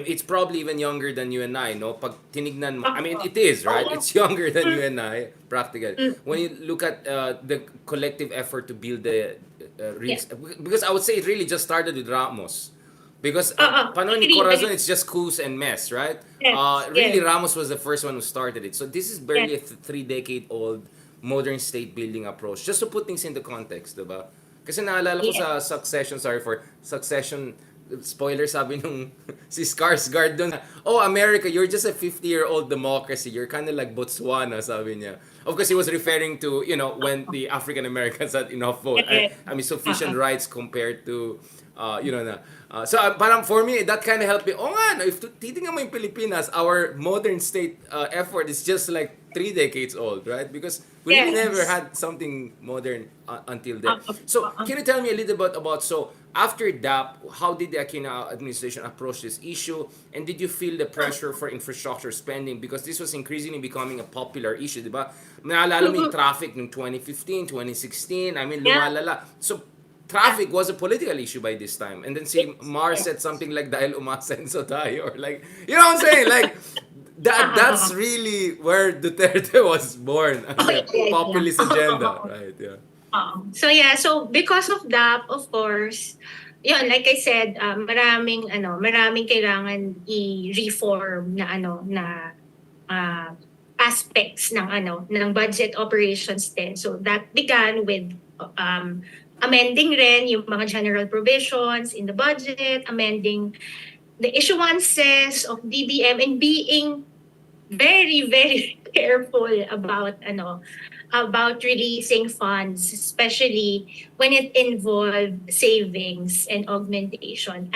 it's probably even younger than you and I, no? Pag tinignan mo, I mean, it is, right? It's younger than you and I, practically. When you look at the collective effort to build the, because I would say it really just started with Ramos. Because panahon ni Corazon, it's just coups and mess, right? Yes, Really, yes. Ramos was the first one who started it. So this is barely a 3-decade-old modern state building approach. Just to put things into context, diba? Kasi naalala ko sa Succession, sorry for Succession, spoiler, sabi nung si Skarsgård dun, oh, America, you're just a 50-year-old democracy. You're kind of like Botswana, sabi niya. Of course, he was referring to, when the African Americans had enough vote. I mean, sufficient rights compared to, so parang for me, that kind of helped me. Oh nga, no, if titingnan mo yung Pilipinas, our modern state effort is just like 3 decades old, right? Because we really Yes. never had something modern until then. So can you tell me a little bit about, so after that, how did the Aquino administration approach this issue? And did you feel the pressure for infrastructure spending? Because this was increasingly becoming a popular issue, di ba? Naalala mo yung traffic ng 2015, 2016, I mean, lumalala. So traffic was a political issue by this time. And then si Mar said something like, dahil umasenso tayo, or like, you know what I'm saying? Like, that's really where Duterte was born, as a populist agenda, right? Yeah. So because of that, of course, yun, like I said, maraming kailangan i-reform na aspects ng budget operations din. So that began with amending rin yung mga general provisions in the budget, amending the issuances of DBM, and being very, very careful about about releasing funds, especially when it involved savings and augmentation.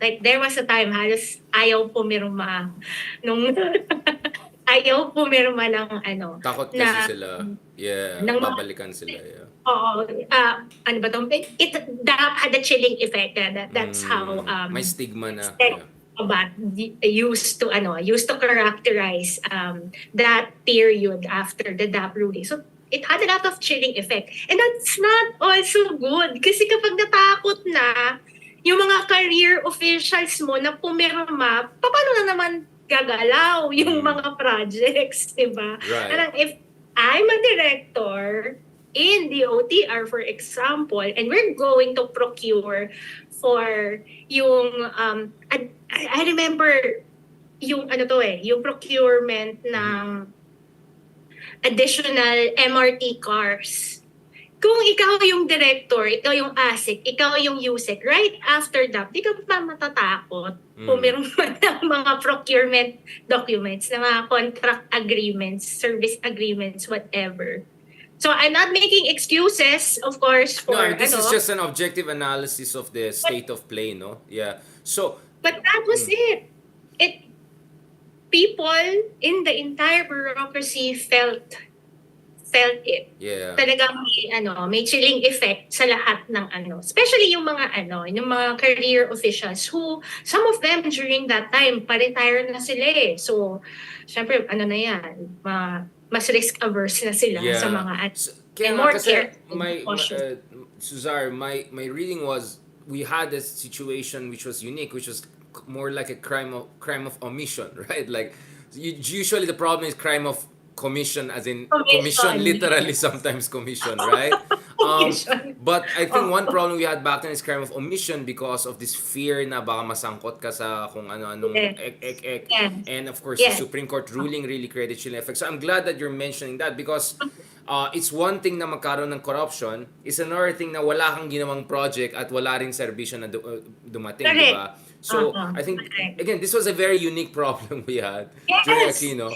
Like there was a time halos ayaw pumirma nung ayaw pumirma ng ano Takot kasi na sila. Yeah, ng mga babalikan sila. Yeah. oo, ano ba 'to? It that had a chilling effect. That's how May stigma na. Tech Yeah. about used to characterize that period after the DAP ruling. So it had a lot of chilling effect. And that's not also good kasi kapag natakot na yung mga career officials mo na pumirma, paano na naman gagalaw yung mga projects, di ba? Right. Parang if I'm a director in the OTR, for example, and we're going to procure for yung I remember yung yung procurement ng additional MRT cars. Kung ikaw yung director, ikaw yung ASIC, ikaw yung USEC, right after that, di ka pa matatakot pumirma ng mga procurement documents, ng mga contract agreements, service agreements, whatever. So I'm not making excuses, of course, for No, this is just an objective analysis of the state of play, no? Yeah. So, but that was it. People in the entire bureaucracy felt it. yeah. Talagang may chilling effect sa lahat ng especially yung mga career officials who some of them during that time pa-retire na sila eh. So, syempre na yan, mas risk averse na sila sa mga Kaya and nga more kasi cautious. Suzar, my reading was we had a situation which was unique, which was more like a crime of omission, right? Like usually the problem is crime of commission, as in commission literally sometimes commission, right? But I think one problem we had back then is crime of omission because of this fear na baka masangkot ka sa kung ano-anong ek. And of course, the Supreme Court ruling really created chilling effect. So I'm glad that you're mentioning that because it's one thing na magkaroon ng corruption, it's another thing na wala kang ginawang project at wala ring serbisyo na dumating, di ba? So I think again, this was a very unique problem we had during Aquino,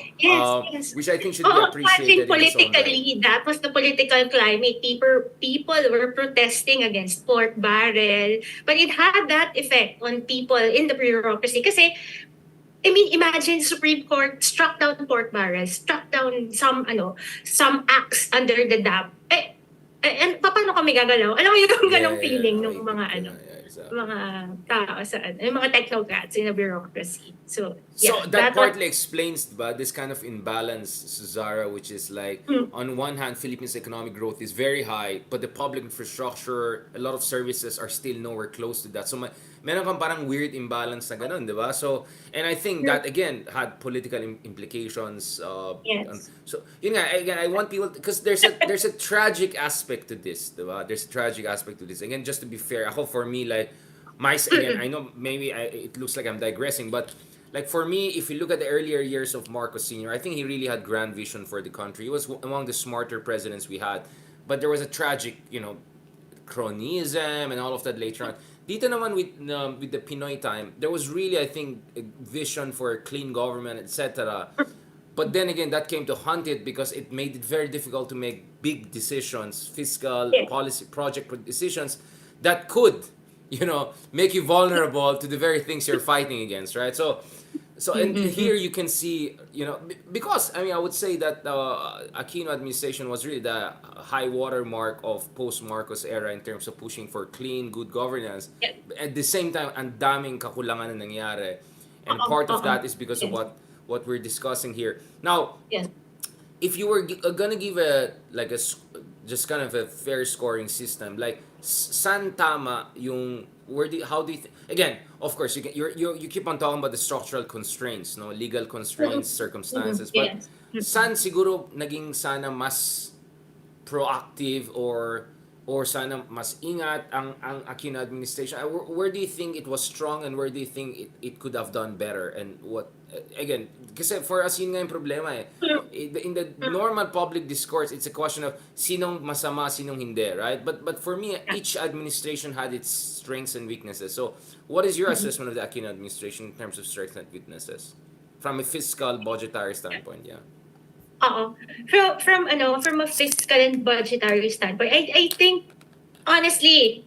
which I think should be appreciated. Politically, that was the political climate. People were protesting against pork barrel, but it had that effect on people in the bureaucracy. Kasi I mean, imagine Supreme Court struck down pork barrels, struck down some acts under the DAP. And paano kami gagalaw? Alam mo yung ganong feeling ng mga mga tao sa yung mga technocrats in the bureaucracy. So that partly explains this kind of imbalance, Zara, which is like on one hand, Philippines' economic growth is very high, but the public infrastructure, a lot of services are still nowhere close to that. So meron kang parang weird imbalance na ganun, di ba? So, and I think that again had political implications. So, yun nga, again, I want people, because there's a tragic aspect to this, di ba? There's a tragic aspect to this. Again, just to be fair, ako for me, like, again, I know maybe it looks like I'm digressing, but like for me, if you look at the earlier years of Marcos Sr., I think he really had grand vision for the country. He was among the smarter presidents we had, but there was a tragic, cronyism and all of that later on. Dito naman with the Pinoy time, there was really, I think, a vision for a clean government, etc. But then again, that came to haunt it because it made it very difficult to make big decisions, fiscal, policy, project decisions that could, make you vulnerable to the very things you're fighting against, right? So and here you can see, because I would say that Aquino administration was really the high watermark of post-Marcos era in terms of pushing for clean, good governance. At the same time, ang daming kakulangan na nangyari. And part of that is because of what we're discussing here. Now, if you were gonna give just kind of a fair scoring system, like san tama yung how do you again, of course you keep on talking about the structural constraints, no, legal constraints, circumstances, but san siguro naging sana mas proactive or sana mas ingat ang Aquino administration? Where do you think it was strong and where do you think it could have done better? And what, again, kasi for us yun nga yung problema eh. In the normal public discourse, it's a question of sinong masama, sinong hindi, right? But for me, each administration had its strengths and weaknesses. So what is your assessment of the Aquino administration in terms of strengths and weaknesses? From a fiscal, budgetary standpoint, yeah. Oo. From a fiscal and budgetary standpoint, I think honestly,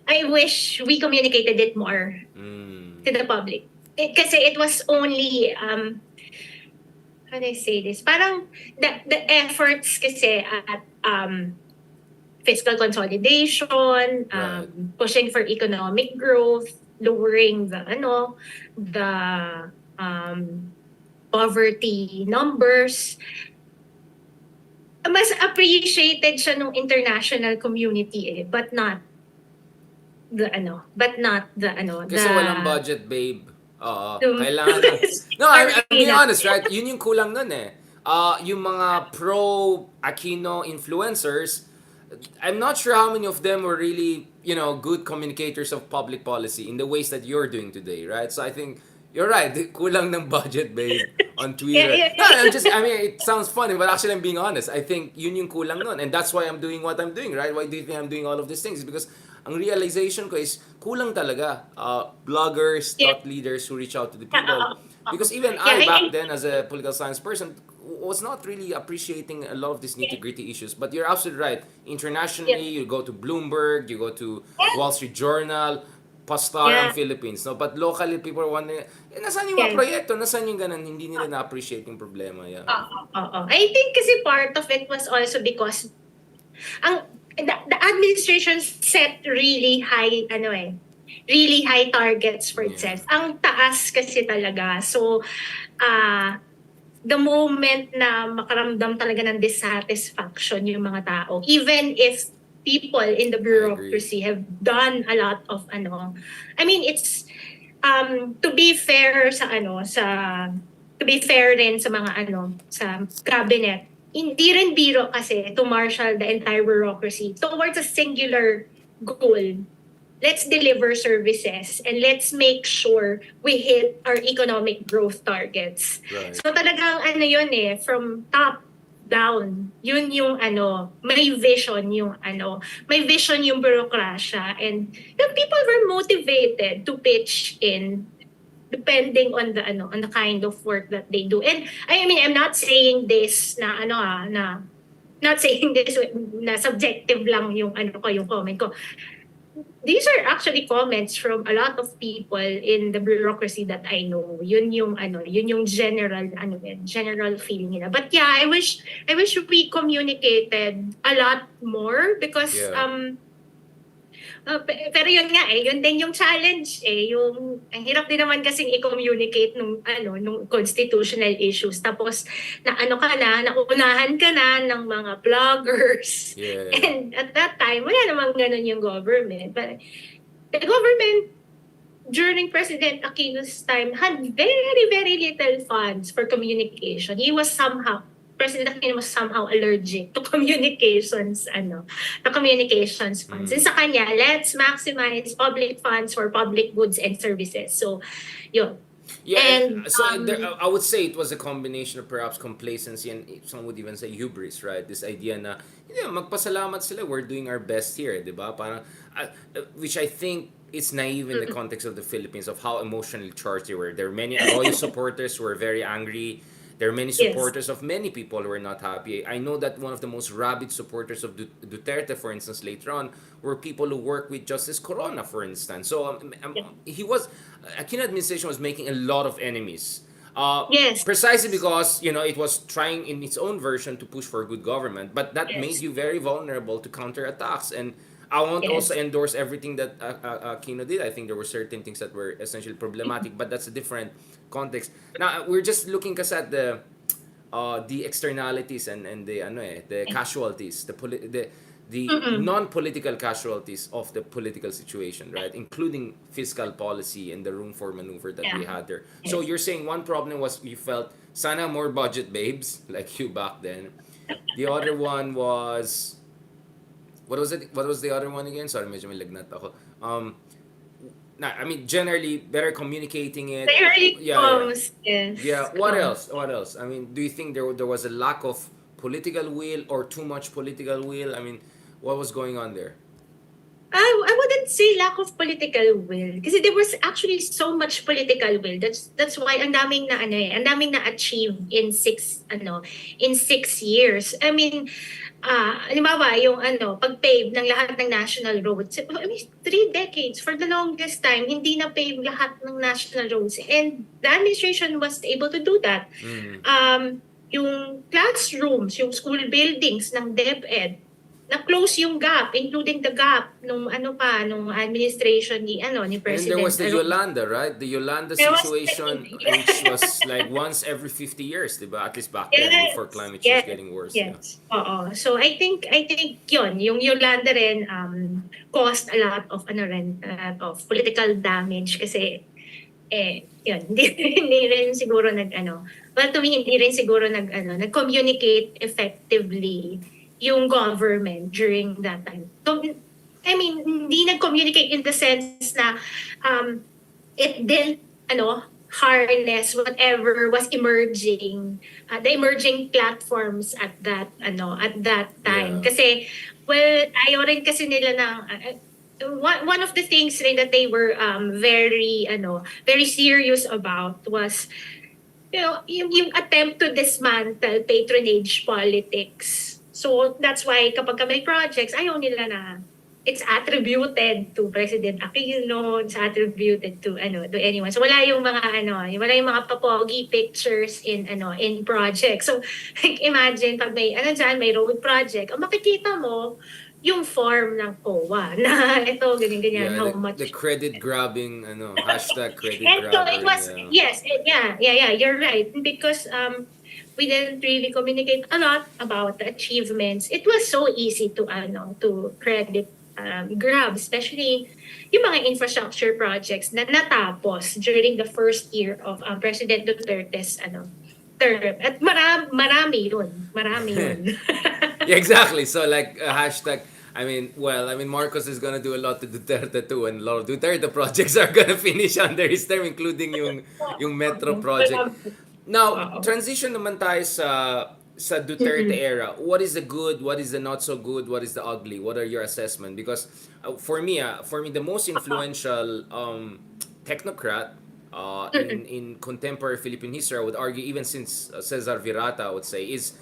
I wish we communicated it more to the public. Kasi it was only how do I say this? Parang the efforts kasi at fiscal consolidation, Right. pushing for economic growth, lowering the poverty numbers. Mas appreciated siya nung international community but not Kasi walang the budget, babe. Oo. the Kailangan ng... No, I'm being Argentina. honest, right? Yun yung kulang nun eh. Yung mga pro-Aquino influencers, I'm not sure how many of them were really, good communicators of public policy in the ways that you're doing today, right? So I think you're right. Kulang ng budget, babe, on Yeah, Twitter. yeah, No, yeah. I mean, it sounds funny, but actually I'm being honest. I think yun yung kulang nun. And that's why I'm doing what I'm doing, right? Why do you think I'm doing all of these things? Because ang realization ko is kulang talaga bloggers, Yeah. thought leaders who reach out to the Oo, people. oo. Because even Yeah, I, back then, as a political science person, was not really appreciating a lot of these nitty gritty issues. But you're absolutely right. yeah, Internationally, you go to Bloomberg, you go to Wall Street Journal, Pastar ang yeah, Philippines. No? But locally, people are wondering, nasaan yung mga yeah. proyekto? Nasaan yung ganun? Hindi nila na-appreciate yung problema. Yeah. Oo. I think kasi part of it was also because the administration set really high targets for Yeah. itself. Ang taas kasi talaga. So, the moment na makaramdam talaga ng dissatisfaction yung mga tao, even if people in the I agree. bureaucracy have done a lot of I mean, it's to be fair to be fair rin sa mga sa cabinet, hindi rin biro kasi to marshal the entire bureaucracy towards a singular goal. Let's deliver services and let's make sure we hit our economic growth targets. Right. So talagang yun from top down. Yun yung may vision yung bureaucracia, and the people were motivated to pitch in depending on the kind of work that they do. And I mean, I'm not saying this na not saying this na subjective lang yung yung comment ko. These are actually comments from a lot of people in the bureaucracy that I know. Yun yung general feeling nila. But yeah, I wish we communicated a lot more because Yeah. Pero yun nga yun din yung challenge yung ang hirap din naman kasing i-communicate nung constitutional issues, tapos naunahan ka na ng mga bloggers. Yeah. And at that time wala namang ganun yung government, but the government during President Aquino's time had very, very little funds for communication. President Aquino was somehow allergic to communications funds. And sa kanya, let's maximize public funds for public goods and services. So, yun. Yeah, And, so I would say it was a combination of perhaps complacency and some would even say hubris, right? This idea na, magpasalamat sila, we're doing our best here, di ba? Parang, which I think is naive in the context of the Philippines of how emotionally charged they were. There were many Arroyo supporters who were very angry. There are many Yes. supporters of many people who are not happy. I know that one of the most rabid supporters of Duterte, for instance, later on, were people who work with Justice Corona, for instance. So Aquino administration was making a lot of enemies. Yes. Precisely because it was trying in its own version to push for good government, but that Yes. made you very vulnerable to counterattacks. And I won't Yes. also endorse everything that Aquino did. I think there were certain things that were essentially problematic, but that's a different context. Now we're just looking kasi at the externalities and the casualties, the non-political casualties of the political situation, right? Including fiscal policy and the room for maneuver that we had there. So you're saying one problem was you felt sana more budget babes like you back then. The other one was what was it? What was the other one again? Sorry, medyo may lagnat ako. I mean, generally better communicating it. The early Yeah. comes, yes. Yeah. What else? What else? I mean, do you think there was a lack of political will or too much political will? I mean, what was going on there? I wouldn't wouldn't say lack of political will kasi there was actually so much political will. That's why ang daming na ang daming na achieve in 6 years. I mean, halimbawa yung pag-pave ng lahat ng national roads. I mean, 3 decades for the longest time hindi na pave lahat ng national roads, and the administration was able to do that. Yung classrooms, yung school buildings ng DepEd, na-close yung gap, including the gap nung administration ni And President. there was the Yolanda, right? The Yolanda There was situation, the- which was like once every 50 years, diba? At least back then, Yes, before climate change yes, getting worse. yes. Oo. So I think yun, yung Yolanda rin caused a lot of of political damage kasi yun, hindi rin siguro well, to me, hindi rin siguro nag-communicate effectively yung government during that time. So, I mean, hindi nag-communicate in the sense na it didn't harness whatever was emerging, the emerging platforms at that time. Yeah. Kasi ayaw rin kasi nila ng one of the things rin that they were very serious about was yung attempt to dismantle patronage politics. So that's why kapag may projects, ayaw nila na it's attributed to President Aquino, it's attributed to anyone. So wala yung mga papogi pictures in projects. So like, imagine pag may may road project, makikita mo yung form ng COA na ito ganyan how much the credit grabbing hashtag credit and so grabbing. it was you're right because we didn't really communicate a lot about the achievements. It was so easy to credit grab, especially yung mga infrastructure projects na natapos during the first year of President Duterte's term. At marami yun. Yeah, exactly. So like hashtag. I mean, Marcos is gonna do a lot to Duterte too, and a lot of Duterte projects are gonna finish under his term, including yung Metro project. Now, transition naman tayo sa Duterte era. What is the good? What is the not so good? What is the ugly? What are your assessment? Because for me, the most influential technocrat in contemporary Philippine history, I would argue, even since Cesar Virata, I would say, is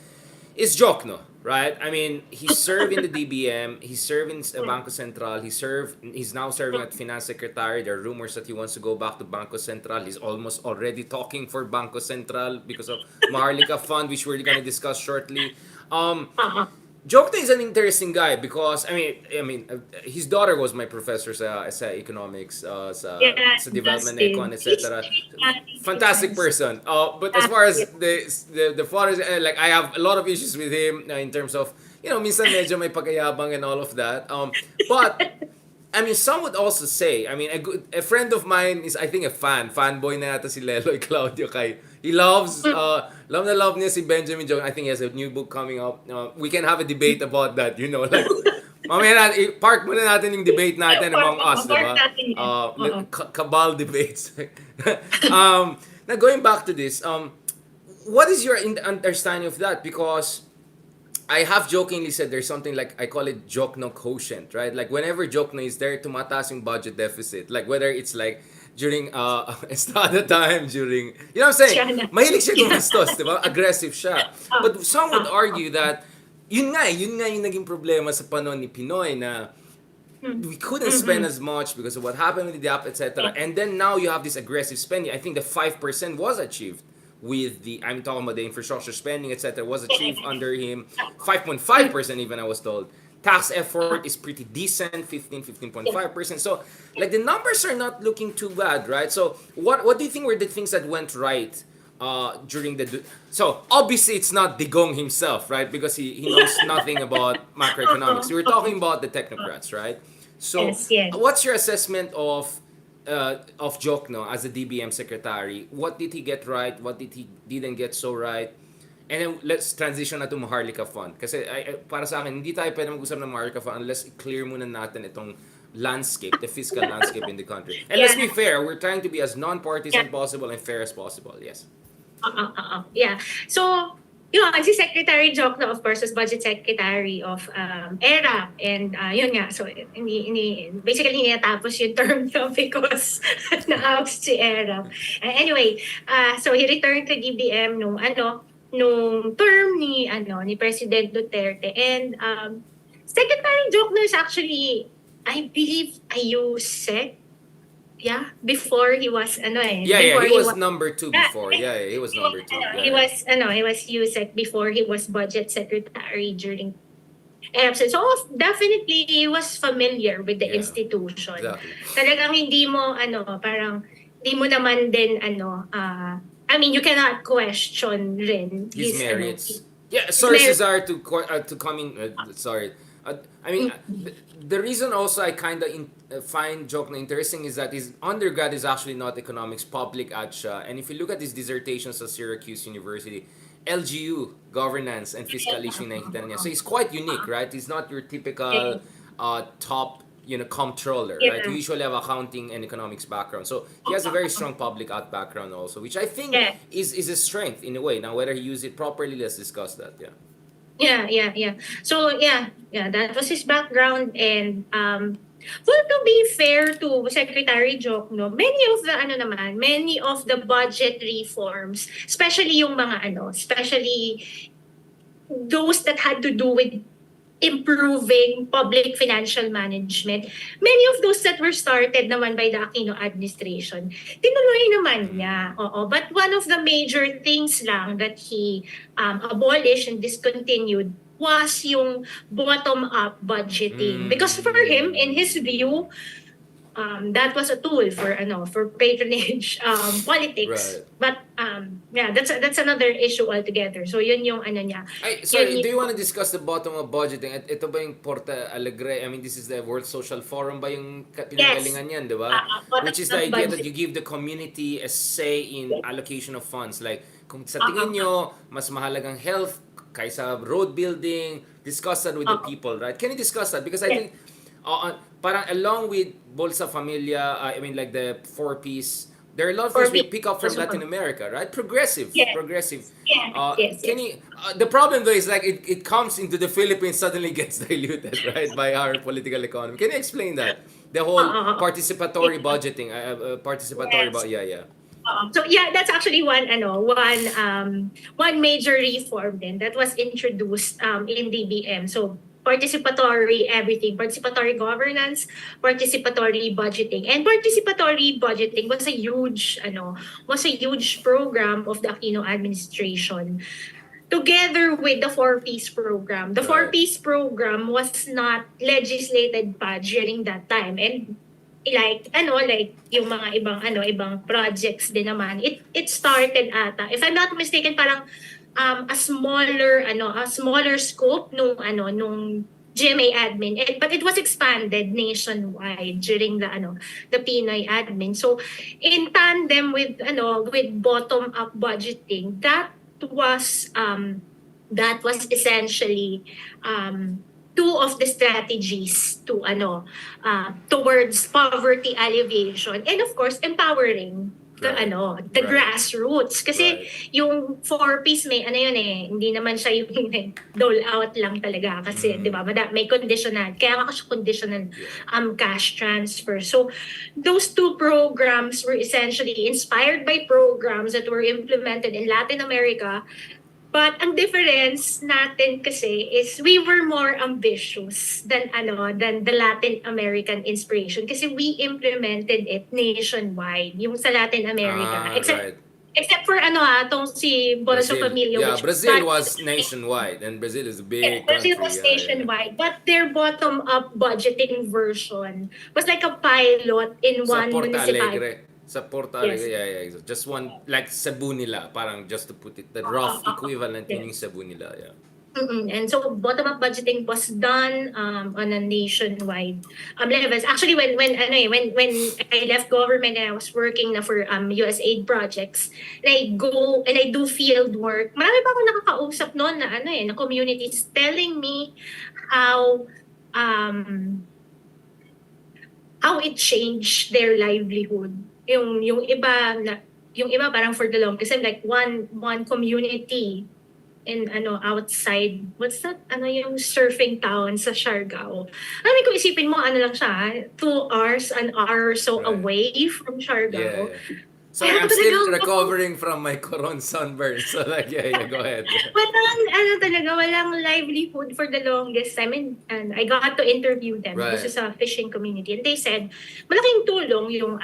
Jokno, right? I mean, he served in the DBM, he served in Bangko Sentral, he's now serving at Finance Secretary. There are rumors that he wants to go back to Bangko Sentral. He's almost already talking for Bangko Sentral because of Maharlika Fund, which we're going to discuss shortly. Jokno is an interesting guy because his daughter was my professor sa economics, sa development econ, etc. Fantastic person. But as far as the father, like I have a lot of issues with him in terms of minsan medyo may pagkayabang and all of that. But some would also say, a friend of mine is, I think, a fanboy na yata si Leloy Claudio kay. He loves, love niya si Benjamin Jokno. I think he has a new book coming up. We can have a debate about that, like, mamaya park muna natin yung debate natin among us, diba? Cabal debates. Now, going back to this, what is your understanding of that? Because I have jokingly said there's something like, I call it Jokno quotient, right? Like whenever Jokno is there, tumataas yung budget deficit. Like whether it's like during Estrada time, during, you know what I'm saying? Mahilig siya gumastos, di ba? Aggressive siya. But some would argue that yun nga yung naging problema sa panon ni Pinoy na we couldn't spend as much because of what happened with the DAP, etc. And then now you have this aggressive spending. I think the 5% was achieved with I'm talking about the infrastructure spending, etc. was achieved under him. 5.5% even, I was told. Tax effort is pretty decent, 15.5%. So, like, the numbers are not looking too bad, right? So, what do you think were the things that went right during the... So, obviously, it's not Digong himself, right? Because he knows nothing about macroeconomics. We were talking about the technocrats, right? So, yes. What's your assessment of Jokno as a DBM secretary? What did he get right? What did he didn't get so right? And then let's transition na to Maharlika Fund. Kasi para sa akin, hindi tayo pwede mag-usap ng Maharlika Fund unless i-clear muna natin itong landscape, the fiscal landscape in the country. And let's be fair, we're trying to be as non-partisan possible and fair as possible. Yes. Yeah. So, yun, si Secretary Jokno, of course, was Budget Secretary of ERA. And yun nga, so basically hindi natapos yung term niya because na-oust si ERA. Anyway, so he returned to DBM nung term ni President Duterte. And Secretary Jokno is actually, I believe, a USEC. Yeah, before he was He was number 2 before. He was number 2. He was USEC before he was budget secretary during absence. So definitely he was familiar with the institution. Exactly. Talagang parang hindi mo naman din I mean, you cannot question rin his merits. Sources are to come in. Sorry. I mean, the reason also I kind of find Jokno interesting is that his undergrad is actually not economics, public at siya. And if you look at his dissertations at Syracuse University, LGU, governance and fiscal issue nakikita niya. So he's quite unique, right? He's not your typical top comptroller, right? You usually have accounting and economics background. So he has a very strong public art background also, which I think is a strength in a way. Now, whether he used it properly, let's discuss that. Yeah. So that was his background. And well, to be fair to Secretary Jokno, many of the budget reforms, especially yung especially those that had to do with improving public financial management, many of those that were started naman by the Aquino administration, tinuloy naman niya. But one of the major things lang that he abolished and discontinued was yung bottom-up budgeting. Because for him, in his view, that was a tool for patronage politics. Right. But that's another issue altogether. So yun yung niya. Sorry, do you want to discuss the bottom-up budgeting? Ito ba yung Porta Alegre? I mean, this is the World Social Forum ba yung pinanggalingan yan, di ba? Which is the idea that you give the community a say in allocation of funds. Like, kung sa tingin nyo, mas mahalagang health kaysa road building, discuss that with the people, right? Can you discuss that? Because I think parang along with Bolsa Familia, I mean like the 4Ps, there are a lot of things we pick up from Latin America, right? Progressive. Yes. Can you, the problem though is like it comes into the Philippines, suddenly gets diluted, right, by our political economy. Can you explain that? The whole participatory budgeting, So that's actually one major reform then that was introduced in DBM. So participatory everything, participatory governance, participatory budgeting. And participatory budgeting was a huge program of the Aquino administration together with the 4Ps program. The 4Ps program was not legislated pa during that time. And like yung mga ibang projects din naman, it started if I'm not mistaken, parang a smaller scope nung GMA admin, but it was expanded nationwide during the Pinoy admin. So in tandem with bottom up budgeting, that was essentially two of the strategies to towards poverty alleviation and of course empowering the grassroots. Kasi yung 4Ps hindi naman siya yung dole out lang talaga kasi 'di ba may conditional, kaya nga siya conditional cash transfer. So those two programs were essentially inspired by programs that were implemented in Latin America. But ang difference natin kasi is we were more ambitious than the Latin American inspiration kasi we implemented it nationwide yung sa Latin America. Except for tong si Bolsa Familia. Yeah, Brazil was nationwide and Brazil is a big country. Brazil was nationwide, but their bottom-up budgeting version was like a pilot in one municipality. Sa Porta Alegre, just one, like Cebu nila, parang just to put it, the rough equivalent yung Cebu nila, And so bottom-up budgeting was done on a nationwide levels. Actually, when I left government and I was working for USAID projects, and I go and I do field work, marami pa ako nakakausap noon na communities telling me how it changed their livelihood. Yung iba parang for the longest time, like one community in outside, what's that, yung surfing town sa Siargao. Alam ko, isipin mo, lang siya, 2 hours, an hour or so Right. away from Siargao. Yeah, yeah. Sorry, I'm still recovering from my coron sunburn. So like, yeah, go ahead. Walang livelihood for the longest time. And I got to interview them. This Right. is a fishing community. And they said, malaking tulong yung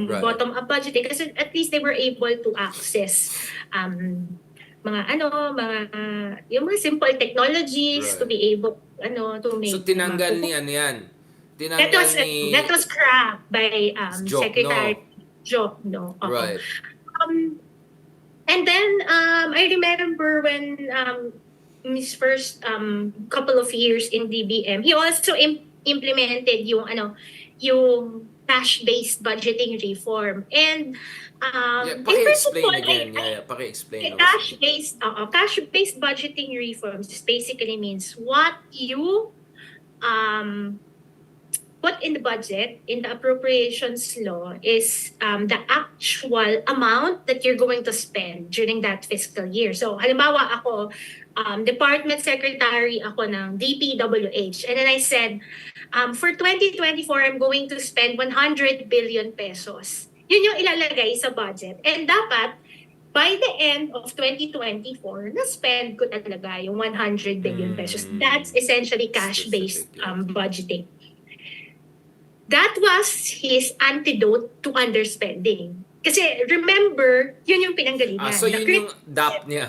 Right. bottom-up budgeting kasi at least they were able to access yung mga simple technologies to Right. be able to So make tinanggal ni ano yan? Tinanggal ni that was scrapped by Joke, Secretary no? Joke, no. Right. Um, and then I remember when his first couple of years in DBM, he also implemented yung cash-based budgeting reform. And Yeah, in principle, paki-explain again. Yeah, paki-explain. cash-based budgeting reforms basically means what you put in the budget, in the appropriations law, is the actual amount that you're going to spend during that fiscal year. So, halimbawa ako, department secretary ako ng DPWH. And then I said, for 2024, I'm going to spend 100 billion pesos. Yun yung ilalagay sa budget. And dapat, by the end of 2024, na-spend ko talaga yung 100 billion pesos. That's essentially cash-based budgeting. That was his antidote to underspending. Kasi remember, yun yung pinanggalingan. So yun yung DAP niya.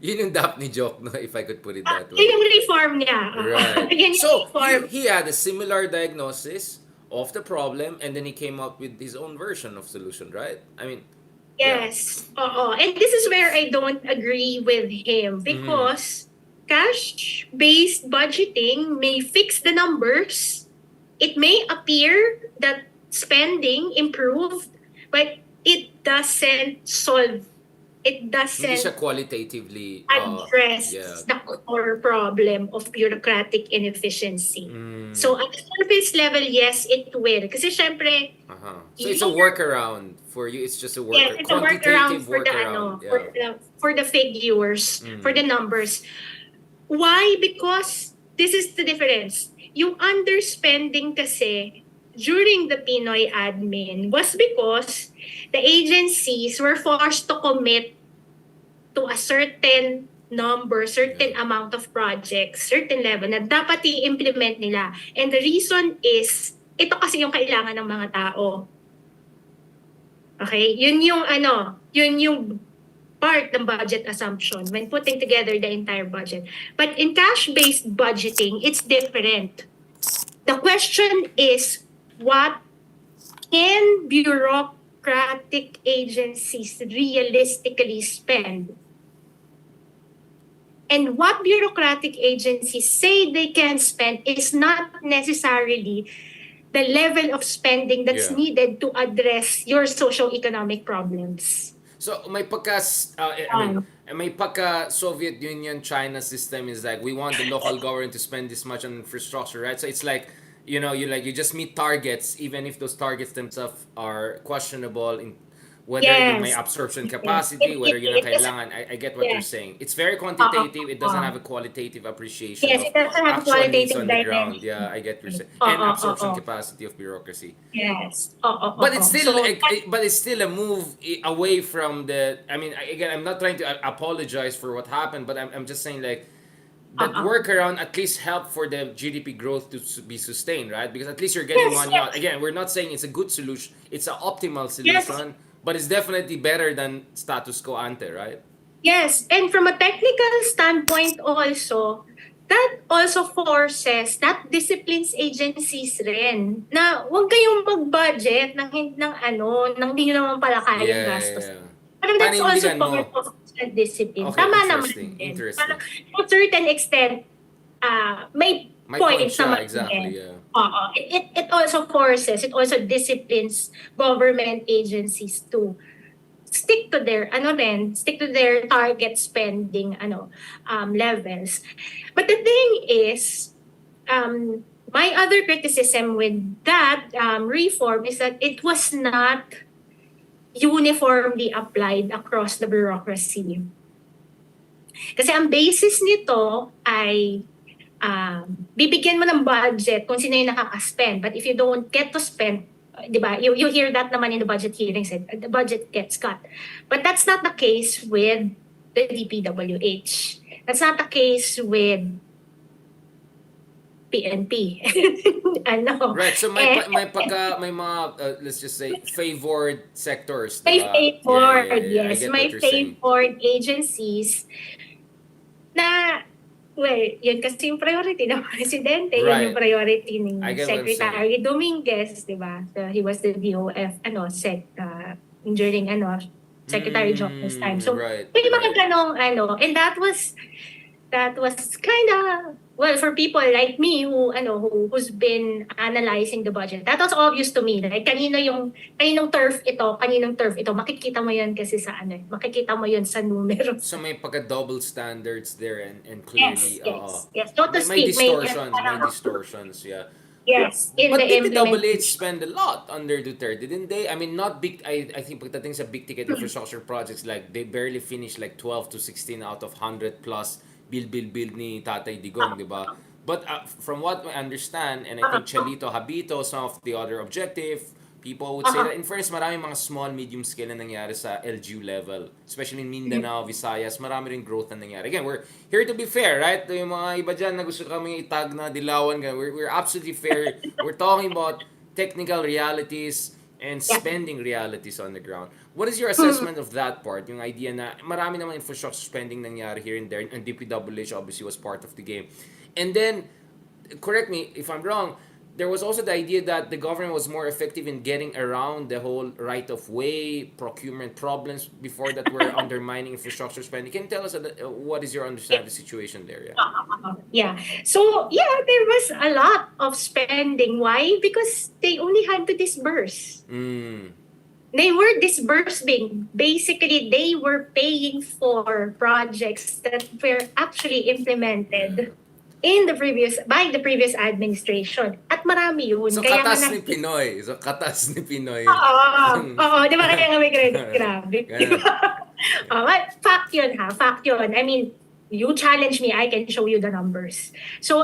Yun yung DAP ni Joke, no? If I could put it that way. Yun yung reform niya. Right. Yun yung So reform. he had a similar diagnosis of the problem and then he came up with his own version of solution, right? I mean, Yes. Oo. And this is where I don't agree with him because cash-based budgeting may fix the numbers. It may appear that spending improved, but it doesn't solve. It hindi doesn't siya qualitatively address the core problem of bureaucratic inefficiency. So at the surface level, yes, it will. Kasi syempre, So it's a workaround for you. It's just a it's a workaround for the figures, for the numbers. Why? Because this is the difference. Yung underspending kasi during the Pinoy admin was because the agencies were forced to commit to a certain number, certain amount of projects, certain level na dapat i-implement nila. And the reason is, ito kasi yung kailangan ng mga tao. Okay? Yun yung part ng budget assumption when putting together the entire budget. But in cash-based budgeting, it's different. The question is, what can bureaucratic agencies realistically spend? And what bureaucratic agencies say they can spend is not necessarily the level of spending that's needed to address your socio-economic problems. So may may pagka-Soviet Union China system is like we want the local government to spend this much on infrastructure, right? So it's like you just meet targets even if those targets themselves are questionable in whether you may absorption capacity, whether yun ang kailangan. I get what you're saying. It's very quantitative. It doesn't have a qualitative appreciation Yes, of it doesn't have actual needs qualitative on the ground. dimension. Yeah, I get what you're saying. And absorption capacity of bureaucracy. Yes. But it's still it's still a move away from the. I mean, again, I'm not trying to apologize for what happened, but I'm just saying like that workaround at least help for the GDP growth to be sustained, right? Because at least you're getting money out. Again, we're not saying it's a good solution. It's an optimal solution, but it's definitely better than status quo ante, right? Yes, and from a technical standpoint also, that also forces, that disciplines agencies rin na huwag kayong mag-budget ng hindi nyo naman pala kayang gastos. Parang that's also part of discipline. Okay, Tama naman din. Parang to a certain extent, may point naman exactly, din. It also forces, it also disciplines government agencies to stick to their target spending levels. But the thing is, my other criticism with that reform is that it was not uniformly applied across the bureaucracy. Kasi ang basis nito ay bibigyan mo ng budget kung sino yung nakaka-spend. But if you don't get to spend, di ba, you hear that naman in the budget hearings, the budget gets cut. But that's not the case with the DPWH. That's not the case with PNP. Ano? Right. So may mga let's just say favored sectors, May diba? favored, I yes. get May what you're saying. favored agencies na, well, yun kasi yung priority ng presidente, Right. yun yung priority ni I get what I'm Secretary Dominguez, di ba? So, he was the DOF, during, Secretary Jobs time. So, right, may mga right. ganong, and that was kind of, well, for people like me who's been analyzing the budget, that was obvious to me. Like, kaninong turf ito, makikita mo yan kasi sa makikita mo yun sa numero. So may pagka-double standards there and clearly, Yes. So to may speak, distortions, yeah. yes, in But the implementation. DPWH spend a lot under Duterte, didn't they? I mean, not big. I think pagdating sa big ticket infrastructure projects, like they barely finished like 12 to 16 out of 100 plus build ni Tatay Digong, di ba? But from what I understand, and I think Chalito Habito, some of the other objective people would say that in fairness, marami mga small, medium scale na nangyari sa LGU level. Especially in Mindanao, Visayas, marami rin growth na nangyari. Again, we're here to be fair, right? Yung mga iba dyan na gusto kami itag na dilawan, we're absolutely fair. We're talking about technical realities and spending realities on the ground. What is your assessment of that part? Yung idea na marami naman infrastructure spending nangyari here and there, and DPWH obviously was part of the game. And then, correct me if I'm wrong, there was also the idea that the government was more effective in getting around the whole right-of-way procurement problems before that were undermining infrastructure spending. Can you tell us what is your understanding of the situation there? Yeah. So, there was a lot of spending. Why? Because they only had to disburse. They were disbursing. Basically, they were paying for projects that were actually implemented by the previous administration. At marami yun. So, Kaya katas ni Pinoy. Oo. Di ba kaya nga may credit? Grabe. Fact yun. I mean, you challenge me, I can show you the numbers. So,